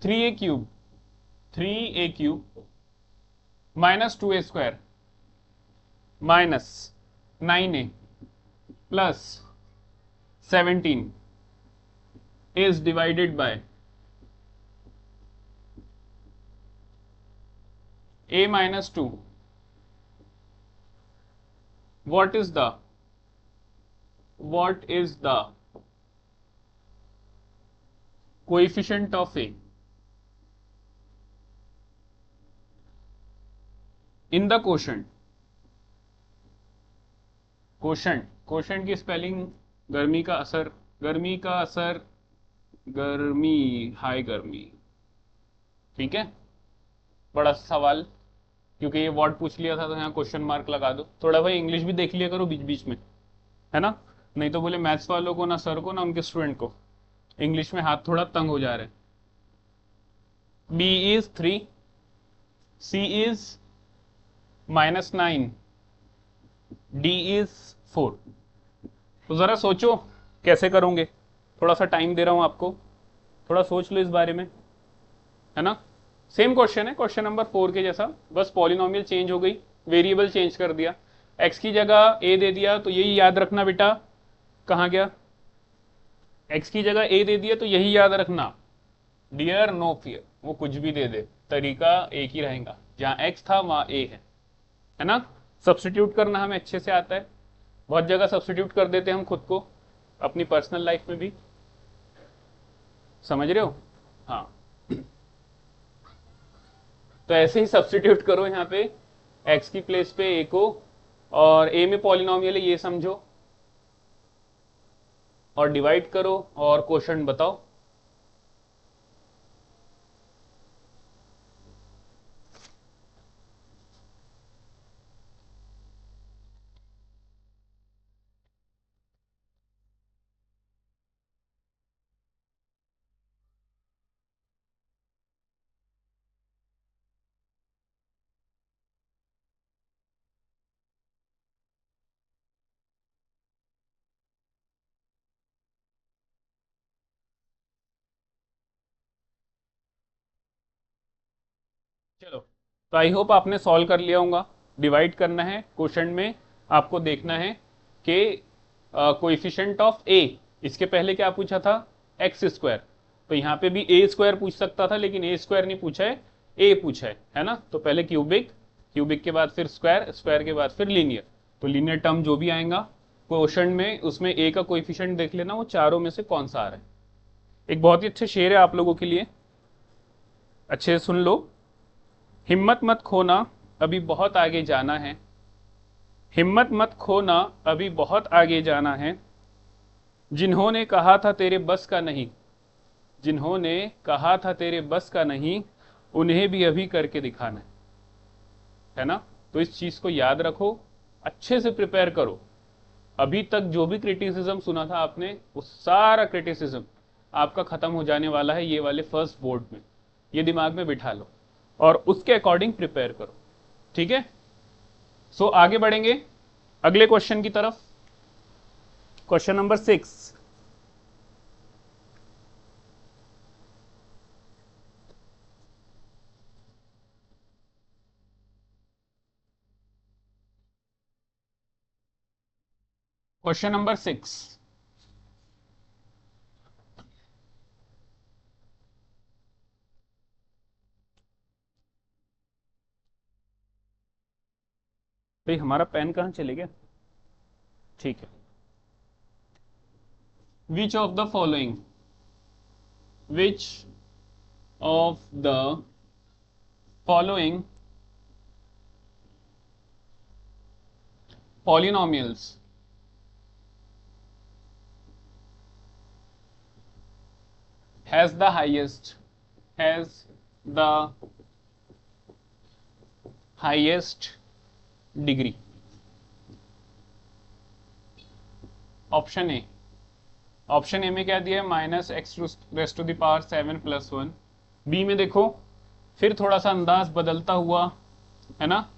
3a³ 3a³ -2a² -9a plus 17 is divided by a minus 2. What is the coefficient of a? In the quotient, quotient की स्पेलिंग गर्मी का असर, गर्मी, हाई गर्मी। ठीक है, बड़ा सवाल, क्योंकि ये वर्ड पूछ लिया था तो यहाँ क्वेश्चन मार्क लगा दो। थोड़ा भाई इंग्लिश भी देख लिया करो बीच बीच में, है ना। नहीं तो बोले मैथ्स वालों को ना सर को ना उनके स्टूडेंट को इंग्लिश में हाथ थोड़ा तंग हो जा रहे हैं। B is 3, C is -9, D is 4। तो जरा सोचो कैसे करोगे, थोड़ा सा टाइम दे रहा हूं आपको, थोड़ा सोच लो इस बारे में, है ना। सेम क्वेश्चन है क्वेश्चन नंबर 4 के जैसा, बस पॉलिनोमियल चेंज हो गई, वेरिएबल चेंज कर दिया। एक्स की जगह ए दे दिया तो यही याद रखना बेटा, कहाँ गया, एक्स की जगह ए दे दिया तो यही याद रखना, डियर नो फियर, वो कुछ भी दे दे तरीका एक ही रहेगा, जहां एक्स था वहां ए है ना। सब्सटीट्यूट करना हमें अच्छे से आता है, बहुत जगह सब्सटीट्यूट कर देते हैं हम खुद को अपनी पर्सनल लाइफ में भी, समझ रहे हो। हाँ, तो ऐसे ही सब्सटीट्यूट करो यहाँ पे x की प्लेस पे a को, और a में पॉलिनोमियल है ये समझो, और डिवाइड करो और क्वोशंट बताओ। चलो, तो आई होप आपने सॉल्व कर लिया होगा। डिवाइड करना है क्वोशंट में, आपको देखना है कि कोएफिशिएंट ऑफ ए, इसके पहले क्या पूछा था, एक्स स्क्वायर, तो यहाँ पे भी ए स्क्वायर पूछ सकता था लेकिन ए स्क्वायर नहीं पूछा है, ए पूछा है ना। तो पहले क्यूबिक, क्यूबिक के बाद फिर स्क्वायर, स्क्वायर के बाद फिर लीनियर, तो लीनियर टर्म जो भी आएगा क्वोशंट में उसमें ए का कोएफिशिएंट देख लेना वो चारों में से कौन सा आ रहा है। एक बहुत ही अच्छे शेर है आप लोगों के लिए, अच्छे से सुन लो। हिम्मत मत खोना, अभी बहुत आगे जाना है, हिम्मत मत खोना, अभी बहुत आगे जाना है, जिन्होंने कहा था तेरे बस का नहीं, जिन्होंने कहा था तेरे बस का नहीं, उन्हें भी अभी करके दिखाना है ना। तो इस चीज को याद रखो, अच्छे से प्रिपेयर करो। अभी तक जो भी क्रिटिसिज्म सुना था आपने, वो सारा क्रिटिसिज्म आपका खत्म हो जाने वाला है ये वाले फर्स्ट बोर्ड में, ये दिमाग में बिठा लो और उसके अकॉर्डिंग प्रिपेयर करो, ठीक है। सो आगे बढ़ेंगे अगले क्वेश्चन की तरफ, क्वेश्चन नंबर 6। क्वेश्चन नंबर 6, भाई हमारा पेन कहाँ चले गया, ठीक है। Which of the following, which of the following polynomials has the highest degree? Option A, option A में क्या दिया है, minus x raise to the power 7 plus 1। B में देखो फिर थोड़ा सा अंदाज बदलता हुआ, है ना,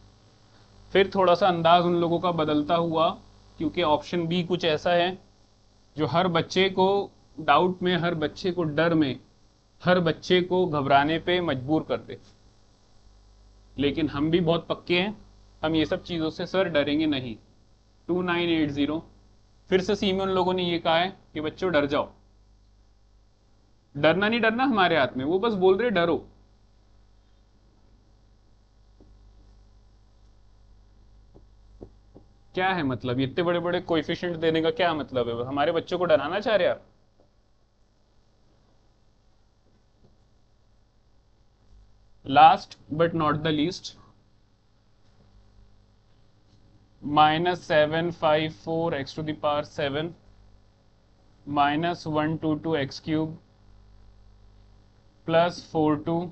फिर थोड़ा सा अंदाज उन लोगों का बदलता हुआ, क्योंकि ऑप्शन बी कुछ ऐसा है जो हर बच्चे को डाउट में, हर बच्चे को डर में, हर बच्चे को घबराने पे मजबूर कर दे। लेकिन हम भी बहुत पक्के हैं, हम ये सब चीज़ों से सर डरेंगे नहीं। 2980, फिर से सी में उन लोगों ने ये कहा है कि बच्चों डर जाओ। डरना नहीं डरना हमारे हाथ में, वो बस बोल रहे डरो। क्या है मतलब, इतने बड़े बड़े कोएफिशिएंट देने का क्या मतलब है, हमारे बच्चों को डराना चाह रहे आप? Last but not the least, -754 x to the power 7 -122 x cube +42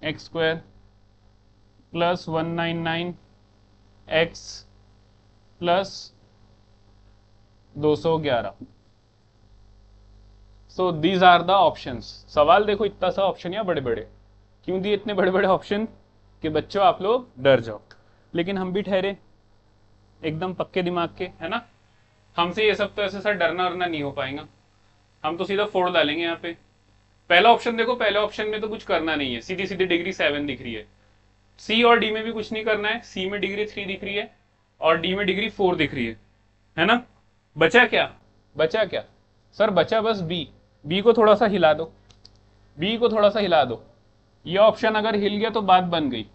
x square +199 x +211। So these are the options. सवाल देखो, इतना सा ऑप्शन या बड़े बड़े क्यों दिए, इतने बड़े बड़े ऑप्शन कि बच्चों आप लोग डर जाओ। लेकिन हम भी ठहरे एकदम पक्के दिमाग के, है ना, हमसे ये सब तो ऐसे सर डरना वरना नहीं हो पाएगा, हम तो सीधा फोड़ डालेंगे यहाँ पे। पहला ऑप्शन देखो, पहले ऑप्शन में तो कुछ करना नहीं है, सीधी सीधी डिग्री 7 दिख रही है। सी और डी में भी कुछ नहीं करना है, सी में डिग्री 3 दिख रही है और डी में डिग्री 4 दिख रही है ना। बचा क्या, बचा क्या सर, बचा बस बी। बी को थोड़ा सा हिला दो, बी को थोड़ा सा हिला दो, ये ऑप्शन अगर हिल गया तो बात बन गई।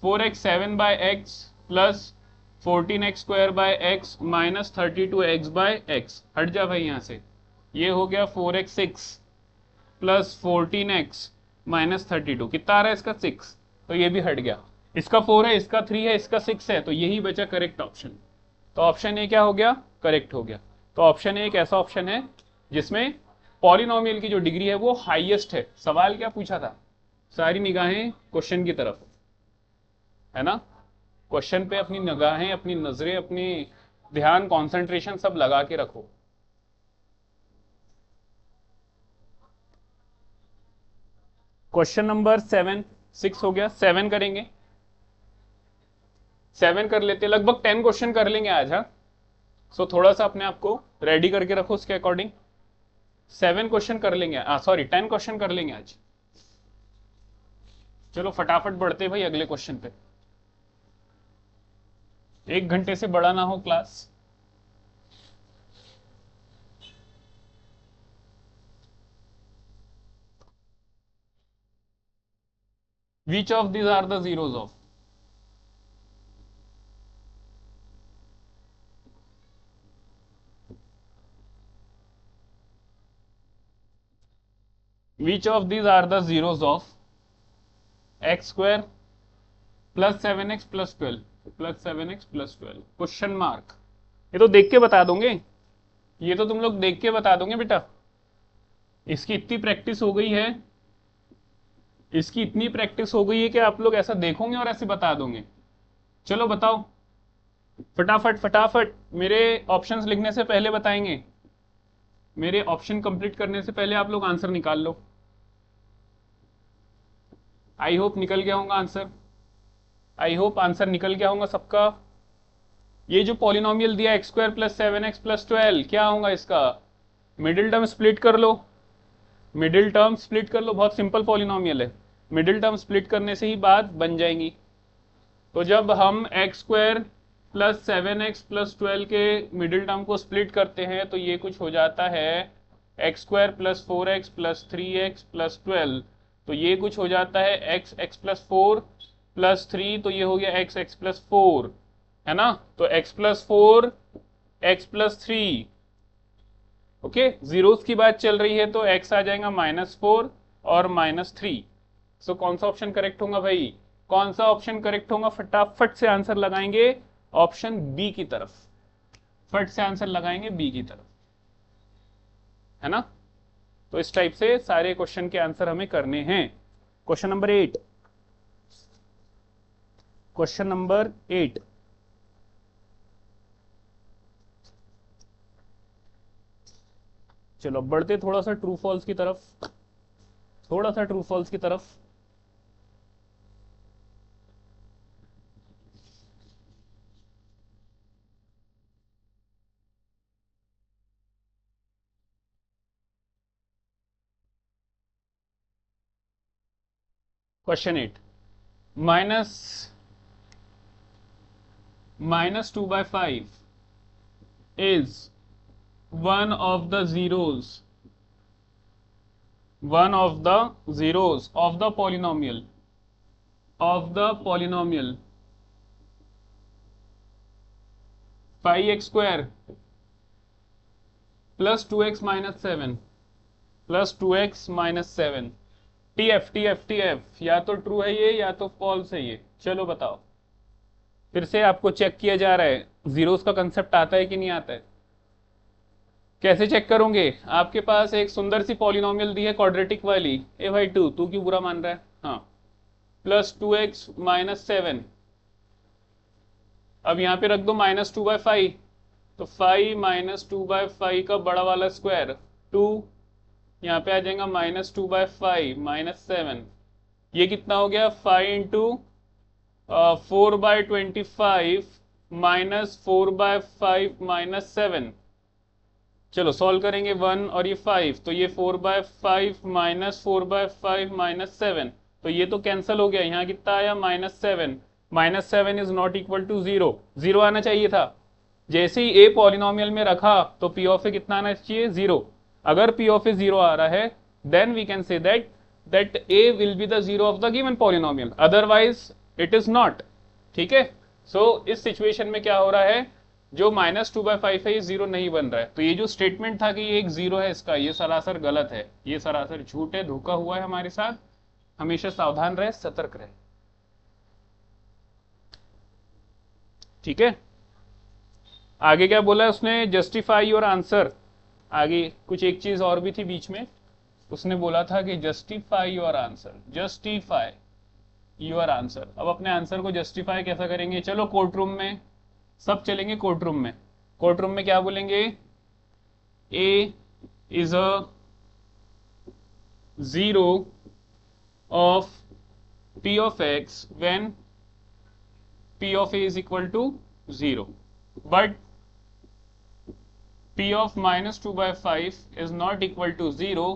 4x 7/x plus 14x square by x minus 32x by x, हट जा भाई यहाँ से। ये हो गया 4x 6 प्लस 14x माइनस 32, कितना आ रहा है इसका 6, तो ये भी हट गया। इसका 4 है, इसका 3 है, इसका 6 है, तो यही बचा करेक्ट ऑप्शन। तो ऑप्शन ए क्या हो गया, करेक्ट हो गया। तो ऑप्शन ए एक ऐसा ऑप्शन है जिसमें पॉलिनोमियल की जो डिग्री है वो हाईएस्ट है। सवाल क्या पूछा था, सारी निगाहें क्वेश्चन की तरफ, है ना, क्वेश्चन पे अपनी निगाहें, अपनी नजरें, अपनी ध्यान, कंसंट्रेशन सब लगा के रखो। क्वेश्चन नंबर 7, 6 हो गया, 7 करेंगे, 7 कर लेते, लगभग 10 क्वेश्चन कर लेंगे आज। हाँ, सो थोड़ा सा अपने आप को रेडी करके रखो उसके अकॉर्डिंग। 7 क्वेश्चन कर लेंगे, सॉरी 10 क्वेश्चन कर लेंगे आज। चलो फटाफट बढ़ते भाई अगले क्वेश्चन पे, 1 घंटे से बड़ा ना हो class. Which of these are the zeros of? Which of these are the zeros of x square plus 7x plus 12 plus 7x plus 12 question mark. ये तो देख के बता दोगे, ये तो तुम लोग देख के बता दोगे बेटा। इसकी इतनी प्रैक्टिस हो गई है, इसकी इतनी प्रैक्टिस हो गई है कि आप लोग ऐसा देखोगे और ऐसे बता दोगे। चलो बताओ फटाफट फटाफट, मेरे ऑप्शंस लिखने से पहले बताएंगे, मेरे ऑप्शन कंप्लीट करने से पहले आप लोग आंसर निकाल लो। आई होप निकल गया होगा आंसर, आई होप आंसर निकल गया होगा सबका। ये जो पॉलिनोमियल दिया x square plus 7x plus 12, क्या होगा इसका, मिडिल टर्म स्प्लिट कर लो, मिडिल टर्म स्प्लिट कर लो, बहुत सिंपल पॉलिनोमियल है, मिडिल टर्म स्प्लिट करने से ही बात बन जाएंगी। तो जब हम x square plus 7x plus 12 के मिडिल टर्म को स्प्लिट करते हैं तो ये कुछ हो जाता है x square plus 4x plus 3x plus 12, तो ये कुछ हो जाता है x प्लस 4 प्लस 3, तो ये हो गया x प्लस 4, है ना। तो x plus 4 x plus 3 okay, zeros की बात चल रही है तो x आ जाएगा -4 और -3। सो कौन सा ऑप्शन करेक्ट होगा भाई? कौन सा ऑप्शन करेक्ट होगा? फटाफट से आंसर लगाएंगे ऑप्शन बी की तरफ, फट से आंसर लगाएंगे बी की तरफ, है ना? तो इस टाइप से सारे क्वेश्चन के आंसर हमें करने हैं। क्वेश्चन नंबर 8, क्वेश्चन नंबर 8, चलो बढ़ते थोड़ा सा ट्रू फॉल्स की तरफ, थोड़ा सा ट्रू फॉल्स की तरफ। Question 8, minus -2/5 is one of the zeros, one of the zeros of the polynomial, of the polynomial 5x square plus 2x minus 7 plus 2x minus 7। TF या तो ट्रू है ये या तो फॉल्स है ये, चलो बताओ। फिर से आपको चेक किया जा रहा है जीरोस का कंसेप्ट आता है कि नहीं आता है। कैसे चेक करोगे? आपके पास एक सुंदर सी पॉलिनोमियल दी है क्वाड्रेटिक वाली, ए भाई टू, तू क्यों बुरा मान रहा है? हाँ, प्लस 2x माइनस 7। अब यहाँ पे रख दो -2/5, तो 5 -2/5 का बड़ा वाला स्क्वायर 2, यहाँ पे आ जाएगा -2/5 -7। ये कितना हो गया? 5 इंटू 4/25 -4/5 -7। चलो सॉल्व करेंगे 1 और ये 5, तो ये 4/5 -4/5 -7, तो ये तो कैंसिल हो गया। यहाँ कितना आया? -7। -7 इज नॉट इक्वल टू 0, 0 आना चाहिए था। जैसे ही ए पॉलिनोमियल में रखा तो पी ऑफ ए कितना आना चाहिए? 0। अगर पी ऑफ ए 0 आ रहा है then we can say that a will be the 0 of the given polynomial, otherwise it is not. ठीक है, सो इस सिचुएशन में क्या हो रहा है? जो -2/5 है ये 0 नहीं बन रहा है। तो ये जो स्टेटमेंट था कि ये एक 0 है इसका, ये सरासर गलत है, ये सरासर झूठ है, धोखा हुआ है हमारे साथ। हमेशा सावधान रहे, सतर्क रहे। ठीक है, आगे क्या बोला उसने? Justify your answer. आगे कुछ एक चीज और भी थी बीच में, उसने बोला था कि justify your answer, justify your answer. अब अपने आंसर को जस्टिफाई कैसा करेंगे? चलो कोर्ट रूम में सब चलेंगे। कोर्ट रूम में, कोर्ट रूम में क्या बोलेंगे? A is a 0 of p of x when p of a is equal to 0, but p of -2/5 is not equal to 0,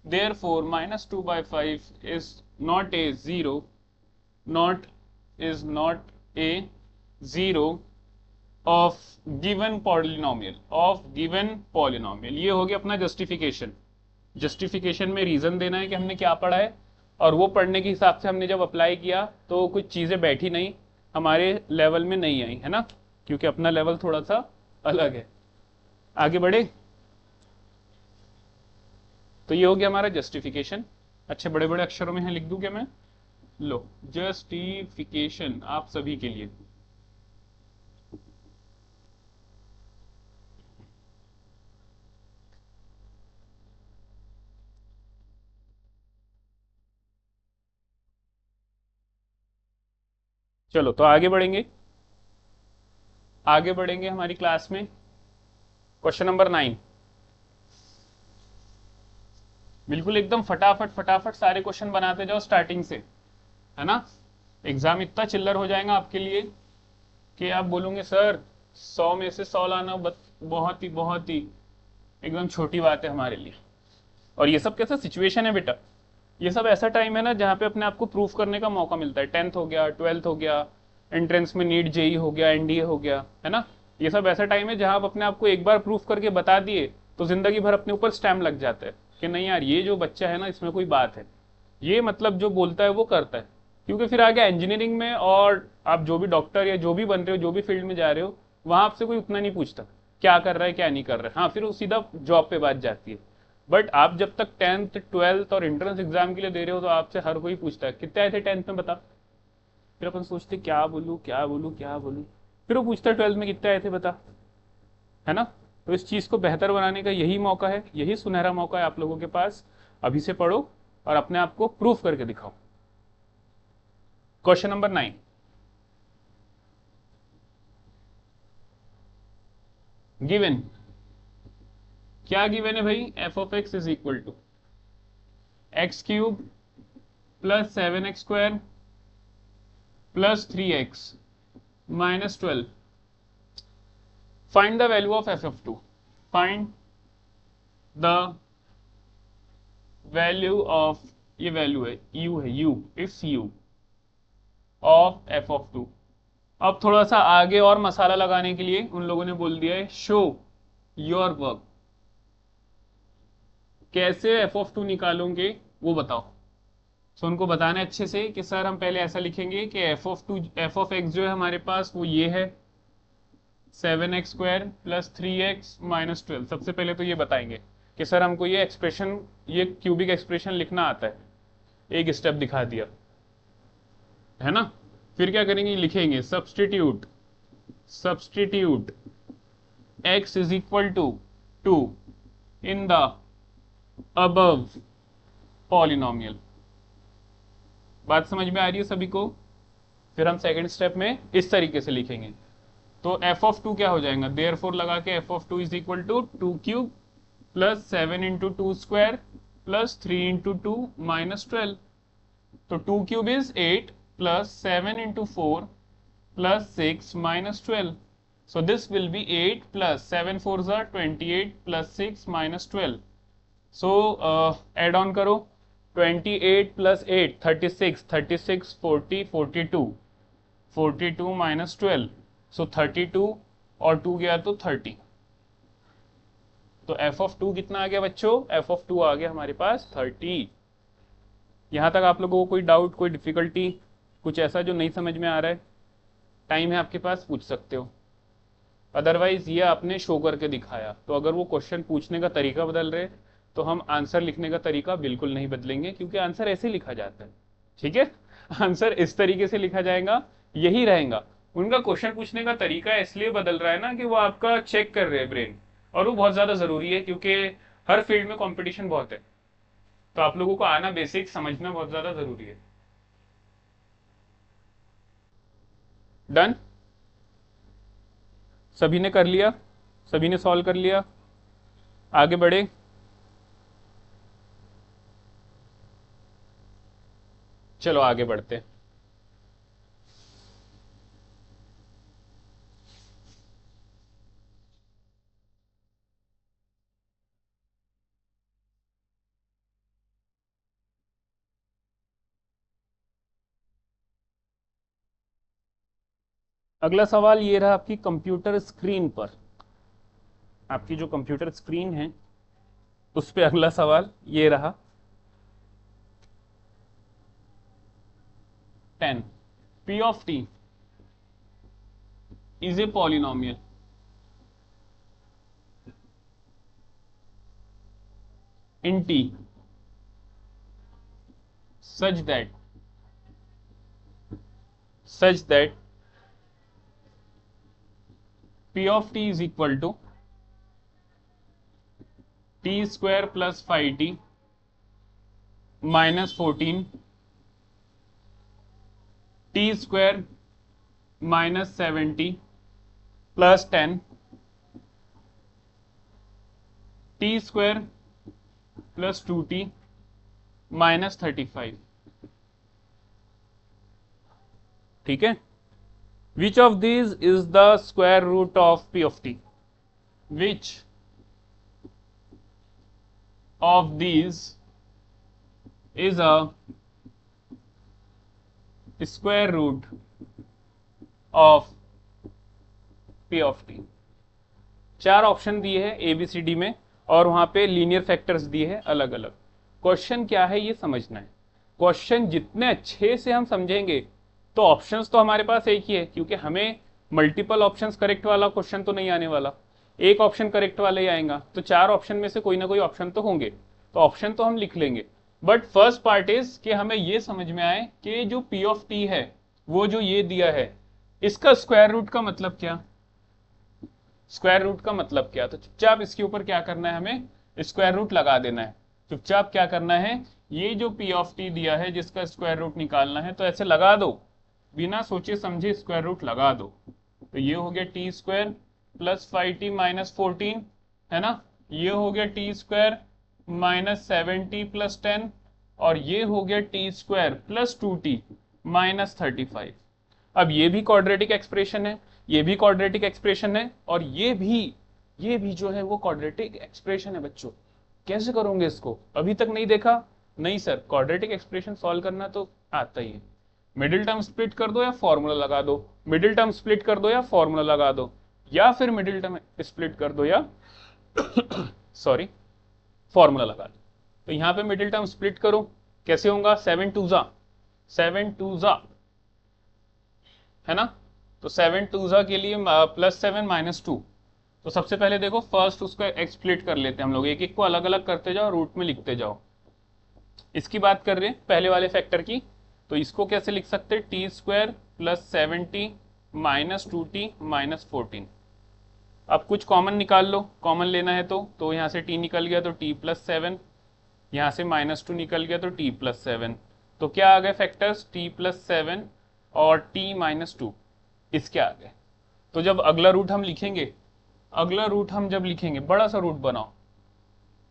therefore -2/5 is not a 0, is not a 0 of given polynomial, of given polynomial. ये हो गया अपना justification. Justification में reason देना है कि हमने क्या पढ़ा है, और वो पढ़ने के हिसाब से हमने जब अप्लाई किया तो कुछ चीजें बैठी नहीं, हमारे लेवल में नहीं आई, है ना, क्योंकि अपना लेवल थोड़ा सा अलग है। आगे बढ़े, तो ये हो गया हमारा जस्टिफिकेशन। अच्छे बड़े बड़े अक्षरों में है, लिख दूं क्या मैं? लो, जस्टिफिकेशन आप सभी के लिए। चलो तो आगे बढ़ेंगे, आगे बढ़ेंगे हमारी क्लास में। क्वेश्चन नंबर 9, बिल्कुल एकदम फटाफट फटाफट सारे क्वेश्चन बनाते जाओ स्टार्टिंग से, है ना। एग्जाम इतना चिल्लर हो जाएगा आपके लिए कि आप बोलोगे सर 100 में से 100 लाना बहुत ही एकदम छोटी बात है हमारे लिए। और ये सब कैसा सिचुएशन है बेटा? ये सब ऐसा टाइम है ना जहाँ पे अपने आप को प्रूफ करने का मौका मिलता है। 10th हो गया, 12th हो गया, एंट्रेंस में नीट जेई हो गया, एनडीए हो गया, है ना। ये सब ऐसा टाइम है जहाँ आप अपने आप को एक बार प्रूफ करके बता दिए तो जिंदगी भर अपने ऊपर स्टैम्प लग जाता है कि नहीं यार ये जो बच्चा है ना इसमें कोई बात है, ये मतलब जो बोलता है वो करता है। क्योंकि फिर आगे इंजीनियरिंग में और आप जो भी डॉक्टर या जो भी बन रहे हो, जो भी फील्ड में जा रहे हो, वहां आपसे कोई उतना नहीं पूछता क्या कर रहा है क्या नहीं कर रहा है, हाँ फिर वो सीधा जॉब पे बात जाती है। बट आप जब तक 10th 12th और एंट्रेंस एग्जाम के लिए दे रहे हो तो आपसे हर कोई पूछता है कितने आए थे 10th में बता। फिर अपन सोचते क्या बोलूँ क्या बोलूँ क्या बोलूँ, फिर वो पूछता है 12th में कितने आए थे बता, है ना। तो इस चीज को बेहतर बनाने का यही मौका है, यही सुनहरा मौका है आप लोगों के पास। अभी से पढ़ो और अपने आप को प्रूफ करके दिखाओ। क्वेश्चन नंबर 9, गिवन, क्या गिवन है भाई, f of x is equal to x cube plus 7x square plus 3x minus 12। Find the value of f of two, find the value of, ये वैल्यू है u, है u, it's u of f of two. अब थोड़ा सा आगे और मसाला लगाने के लिए उन लोगों ने बोल दिया है शो योर वर्क, कैसे एफ ऑफ टू निकालोगे वो बताओ। सो उनको बताना है अच्छे से कि सर हम पहले ऐसा लिखेंगे कि f of two, f of x जो है हमारे पास वो ये है 7x square plus 3x minus 12। सबसे पहले तो ये बताएंगे कि सर हमको ये एक्सप्रेशन, ये क्यूबिक एक्सप्रेशन लिखना आता है, एक स्टेप दिखा दिया है ना। फिर क्या करेंगे, लिखेंगे substitute, substitute x is equal to 2 in the above polynomial. बात समझ में आ रही है सभी को। फिर हम सेकंड स्टेप में इस तरीके से लिखेंगे, तो एफ ऑफ टू क्या हो जाएगा, देयर फोर लगा के f of two is equal to 2 cube plus 7 into 2 square plus 3 into 2 minus 12। तो 2 cube is 8 plus 7 into 4 plus 6 minus 12। So this will be 8 plus 7 fours are 28 plus 6 minus 12. So add on करो, 28 plus 8 36, 36 40 42, 42 minus 12, so 32 और 2 गया तो 30। तो f of 2 कितना आ गया बच्चों, f of 2 आ गया हमारे पास 30। यहाँ तक आप लोगों को कोई डाउट, कोई डिफिकल्टी, कुछ ऐसा जो नहीं समझ में आ रहा है, टाइम है आपके पास, पूछ सकते हो। अदरवाइज ये आपने शो करके दिखाया, तो अगर वो क्वेश्चन पूछने का तरीका बदल रहे तो हम आंसर लिखने का तरीका बिल्कुल नहीं बदलेंगे, क्योंकि आंसर ऐसे लिखा जाता है, ठीक है। आंसर इस तरीके से लिखा जाएगा, यही रहेगा। उनका क्वेश्चन पूछने का तरीका इसलिए बदल रहा है ना कि वो आपका चेक कर रहे हैं ब्रेन, और वो बहुत ज्यादा जरूरी है क्योंकि हर फील्ड में कॉम्पिटिशन बहुत है, तो आप लोगों को आना, बेसिक समझना बहुत ज्यादा जरूरी है। डन, सभी ने कर लिया, सभी ने सॉल्व कर लिया, आगे बढ़े। चलो आगे बढ़ते हैं। अगला सवाल ये रहा आपकी कंप्यूटर स्क्रीन पर, आपकी जो कंप्यूटर स्क्रीन है उस पे अगला सवाल ये रहा 10, P of t is a polynomial in t such that P of t is equal to t square plus 5t minus 14, t square minus 70 plus 10, t square plus 2t minus 35। ठीक है। Which of these is the square root of P of t? Which of these is a square root of P of t? चार option दिए हैं ABCD में, और वहां पे linear factors दिए हैं अलग अलग। क्वेश्चन क्या है ये समझना है। क्वेश्चन जितने अच्छे से हम समझेंगे, तो ऑप्शंस तो हमारे पास एक ही है, क्योंकि हमें मल्टीपल ऑप्शंस करेक्ट वाला क्वेश्चन तो नहीं आने वाला, एक ऑप्शन करेक्ट वाला ही आएगा, तो 4 ऑप्शन में से कोई ना कोई ऑप्शन तो होंगे, तो ऑप्शन तो हम लिख लेंगे। बट फर्स्ट पार्ट इज कि हमें ये समझ में आए कि जो पी ऑफ टी है वो जो ये दिया है, इसका स्क्वायर रूट का मतलब क्या, स्क्वायर रूट का मतलब क्या। तो चुपचाप इसके ऊपर क्या करना है, हमें स्क्वायर रूट लगा देना है। चुपचाप क्या करना है, ये जो पी ऑफ टी दिया है जिसका स्क्वायर रूट निकालना है, तो ऐसे लगा दो, बिना सोचे समझे स्क्वायर रूट लगा दो। तो ये हो गया T square plus 5t minus 14, है ना। ये हो गया T square minus 7t plus 10, और ये हो गया T square plus 2t minus 35। अब ये भी क्वाड्रेटिक एक्सप्रेशन है, ये भी क्वाड्रेटिक एक्सप्रेशन है, और ये भी जो है वो क्वाड्रेटिक एक्सप्रेशन है बच्चों। कैसे करोगे इसको, अभी तक नहीं देखा? नहीं सर, क्वाड्रेटिक एक्सप्रेशन सॉल्व करना तो आता ही है। मिडिल टर्म स्प्लिट कर दो या फॉर्मूला लगा दो, मिडिल टर्म स्प्लिट कर दो या फॉर्मूला लगा दो, या फिर मिडिल टर्म स्प्लिट कर दो या सॉरी फॉर्मूला लगा दो। तो यहां पे मिडिल टर्म स्प्लिट करो, कैसे होगा, 7 2 जा, है ना। तो 7 2 जा के लिए प्लस 7 माइनस 2। तो सबसे पहले देखो फर्स्ट उसका स्प्लिट कर लेते हैं हम लोग, एक एक को अलग अलग करते जाओ, रूट में लिखते जाओ। इसकी बात कर रहे हैं पहले वाले फैक्टर की, तो इसको कैसे लिख सकते हैं, T square plus 7t minus 2t minus 14। अब कुछ कॉमन निकाल लो, कॉमन लेना है तो यहाँ से t निकल गया तो t प्लस 7, यहाँ से माइनस 2 निकल गया तो t प्लस 7। तो क्या आ गए फैक्टर्स, t प्लस 7 और t माइनस 2, इसके आ गए। तो जब अगला रूट हम लिखेंगे, अगला रूट हम जब लिखेंगे, बड़ा सा रूट बनाओ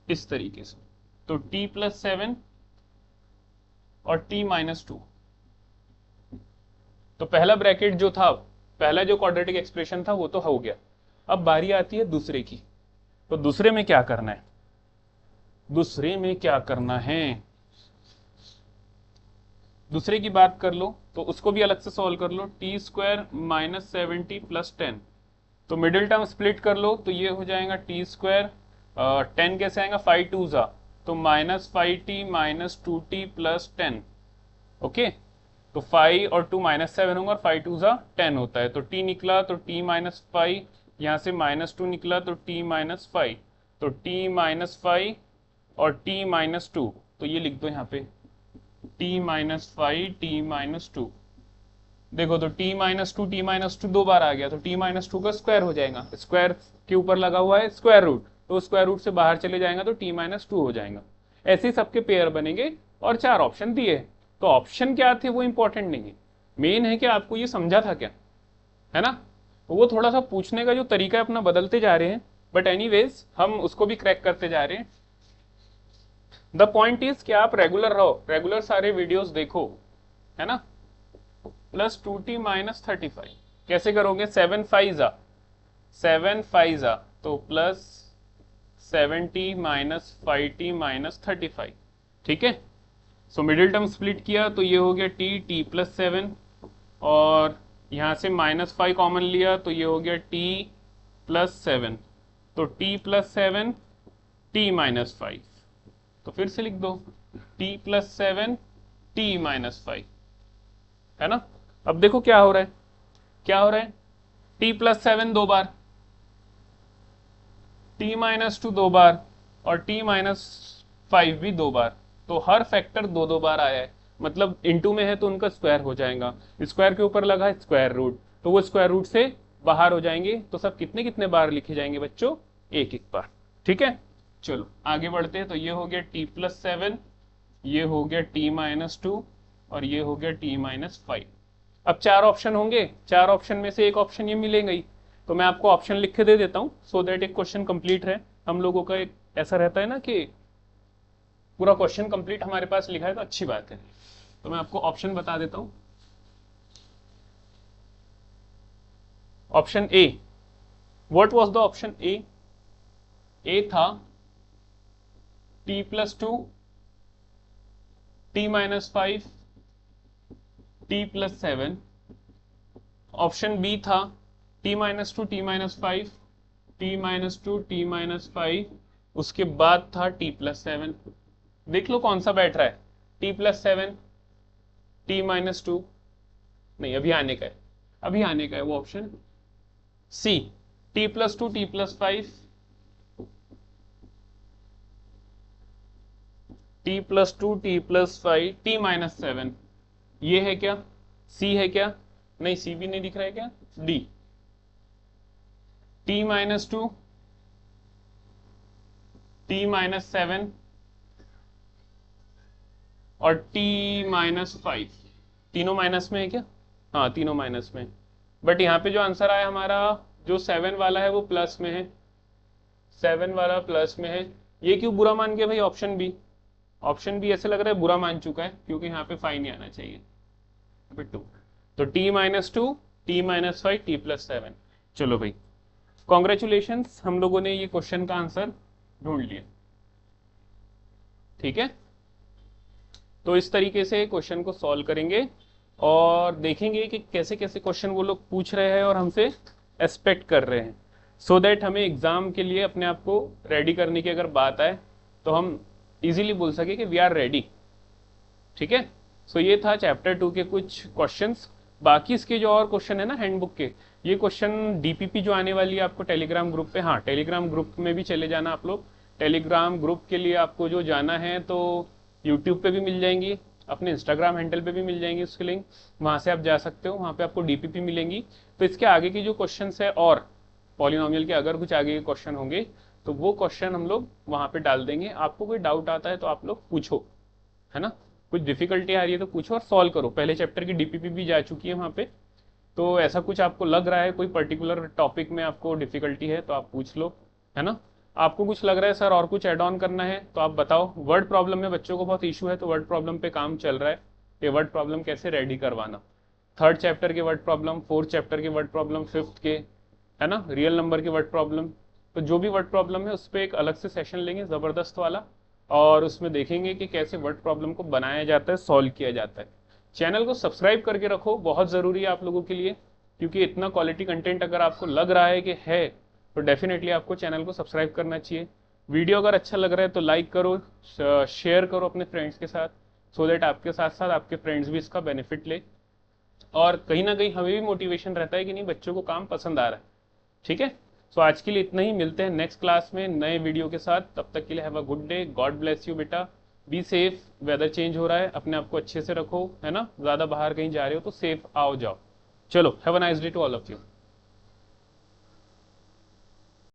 इस तरीके से, तो t प्लस 7 और t माइनस 2। तो पहला ब्रैकेट जो था, पहला जो क्वाड्रेटिक एक्सप्रेशन था वो तो हो गया। अब बारी आती है दूसरे की, तो दूसरे में क्या करना है, दूसरे में क्या करना है, दूसरे की बात कर लो तो उसको भी अलग से सॉल्व कर लो, टी स्क्वायर माइनस 70 प्लस 10। तो मिडिल टर्म स्प्लिट कर लो, तो ये हो जाएगा टी स्क्वायर 10 कैसे आएगा, 5 2 जा, तो minus 5t minus 2t plus 10। Okay, तो 5 और 2 माइनस 7 होगा, और 5 2 जा 10 होता है, तो t निकला तो t माइनस 5, यहाँ से माइनस 2 निकला तो t माइनस 5, तो t माइनस 5 और t माइनस 2, तो ये लिख दो यहाँ पे t माइनस 5 t माइनस 2। देखो तो t माइनस 2 t माइनस 2 दो बार आ गया, तो t माइनस 2 का स्क्वायर हो जाएगा, स्क्वायर के ऊपर लगा हुआ है स्क्वायर रूट, तो स्क्वायर रूट से बाहर चले जाएगा तो t माइनस 2 हो जाएगा। ऐसे ही सबके पेयर बनेंगे, और 4 ऑप्शन दिए। तो ऑप्शन क्या थे वो इंपॉर्टेंट नहीं है, मेन है कि आपको ये समझा था क्या, है ना। तो वो थोड़ा सा पूछने का जो तरीका है अपना बदलते जा रहे हैं, बट एनीवेज हम उसको भी क्रैक करते जा रहे हैं। द पॉइंट इज कि आप रेगुलर रहो, रेगुलर सारे वीडियोस देखो, है ना। प्लस 2t माइनस 35 कैसे करोगे, 7 5 जा, 7 5 जा, तो plus 7t minus 5t minus 35, ठीक है। सो मिडिल टर्म स्प्लिट किया तो ये हो गया t प्लस 7, और यहाँ से माइनस 5 कॉमन लिया तो ये हो गया t प्लस 7, तो t प्लस 7 t माइनस 5। तो फिर से लिख दो t प्लस 7 t माइनस 5, है ना। अब देखो क्या हो रहा है, क्या हो रहा है, t प्लस 7 दो बार, t माइनस 2 दो बार, और t माइनस 5 भी दो बार। तो हर फैक्टर दो दो बार आया है, मतलब इनटू में है तो उनका स्क्वायर हो जाएगा, स्क्वायर के ऊपर लगा है स्क्वायर रूट, तो वो स्क्वायर रूट से बाहर हो जाएंगे। तो सब कितने कितने बार लिखे जाएंगे बच्चों, एक एक बार, ठीक है। चलो आगे बढ़ते हैं, तो ये हो गया t प्लस 7, ये हो गया t माइनस 2, और ये हो गया t माइनस 5। अब 4 ऑप्शन होंगे, 4 ऑप्शन में से एक ऑप्शन ये मिलेगा ही, तो मैं आपको ऑप्शन लिख के दे देता हूँ सो दैट एक क्वेश्चन कंप्लीट है। हम लोगों का एक ऐसा रहता है ना कि पूरा क्वेश्चन कंप्लीट हमारे पास लिखा है तो अच्छी बात है। तो मैं आपको ऑप्शन बता देता हूँ। Option A, what was the option A, A था t plus 2 t minus 5 t plus 7। Option B था t minus 2 t minus 5 t minus 2 t minus 5, उसके बाद था t प्लस 7। देख लो कौन सा बैठ रहा है, t प्लस 7 t माइनस 2, नहीं अभी आने का है, अभी आने का है वो option C, t plus 2 t plus 5 t plus 2 t plus 5 t minus 7, ये है क्या? सी है क्या? नहीं, सी भी नहीं दिख रहा है क्या? D. T minus 2 T minus 7 और टी माइनस 5, तीनों माइनस में है क्या? हाँ, तीनों माइनस में। बट यहाँ पे जो आंसर आया हमारा, जो 7 वाला है वो प्लस में है, 7 वाला प्लस में है। ये क्यों बुरा मान गया भाई ऑप्शन बी? ऑप्शन बी ऐसे लग रहा है बुरा मान चुका है, क्योंकि यहाँ पे 5 नहीं आना चाहिए, यहाँ पे 2। तो T minus 2 T minus 5 t plus 7। चलो भाई, कॉन्ग्रेचुलेशन, हम लोगों ने ये क्वेश्चन का आंसर ढूंढ लिया। ठीक है, तो इस तरीके से क्वेश्चन को सॉल्व करेंगे और देखेंगे कि कैसे कैसे क्वेश्चन वो लोग पूछ रहे हैं और हमसे एक्सपेक्ट कर रहे हैं, सो दैट हमें एग्जाम के लिए अपने आप को रेडी करने की अगर बात आए तो हम इजीली बोल सके कि वी आर रेडी। ठीक है, सो ये था चैप्टर 2 के कुछ क्वेश्चंस। बाकी इसके जो और क्वेश्चन है ना हैंडबुक के, ये क्वेश्चन डीपीपी जो आने वाली है आपको टेलीग्राम ग्रुप पे, हाँ टेलीग्राम ग्रुप में भी चले जाना आप लोग। टेलीग्राम ग्रुप के लिए आपको जो जाना है तो यूट्यूब पे भी मिल जाएंगी, अपने इंस्टाग्राम हैंडल पे भी मिल जाएंगी उसकी लिंक, वहाँ से आप जा सकते हो, वहाँ पे आपको डीपीपी मिलेंगी। तो इसके आगे की जो क्वेश्चन है और पॉलिनोमियल के अगर कुछ आगे के क्वेश्चन होंगे तो वो क्वेश्चन हम लोग वहाँ पे डाल देंगे। आपको कोई डाउट आता है तो आप लोग पूछो, है ना, कुछ डिफिकल्टी आ रही है तो पूछो और सॉल्व करो। पहले चैप्टर की डीपीपी भी जा चुकी है वहाँ पे, तो ऐसा कुछ आपको लग रहा है कोई पर्टिकुलर टॉपिक में आपको डिफिकल्टी है तो आप पूछ लो, है ना। आपको कुछ लग रहा है सर और कुछ ऐड ऑन करना है तो आप बताओ। वर्ड प्रॉब्लम में बच्चों को बहुत इशू है तो वर्ड प्रॉब्लम पे काम चल रहा है, ये वर्ड प्रॉब्लम कैसे रेडी करवाना, 3rd चैप्टर के वर्ड प्रॉब्लम, 4th चैप्टर के वर्ड प्रॉब्लम, 5th के, है ना, रियल नंबर के वर्ड प्रॉब्लम। तो जो भी वर्ड प्रॉब्लम है उस पर एक अलग से सेशन लेंगे ज़बरदस्त वाला, और उसमें देखेंगे कि कैसे वर्ड प्रॉब्लम को बनाया जाता है, सॉल्व किया जाता है। चैनल को सब्सक्राइब करके रखो, बहुत ज़रूरी है आप लोगों के लिए, क्योंकि इतना क्वालिटी कंटेंट अगर आपको लग रहा है कि है तो डेफिनेटली आपको चैनल को सब्सक्राइब करना चाहिए। वीडियो अगर अच्छा लग रहा है तो लाइक करो, शेयर करो अपने फ्रेंड्स के साथ, सो दैट आपके साथ साथ आपके फ्रेंड्स भी इसका बेनिफिट ले, और कहीं ना कहीं हमें भी मोटिवेशन रहता है कि नहीं बच्चों को काम पसंद आ रहा है। ठीक है, सो आज के लिए इतना ही, मिलते हैं नेक्स्ट क्लास में नए वीडियो के साथ। तब तक के लिए have a good day, God bless you बेटा, बी सेफ। वेदर चेंज हो रहा है, अपने आप को अच्छे से रखो, है ना, ज़्यादा बाहर कहीं जा रहे हो तो सेफ आओ जाओ। चलो, have a nice day to all of you.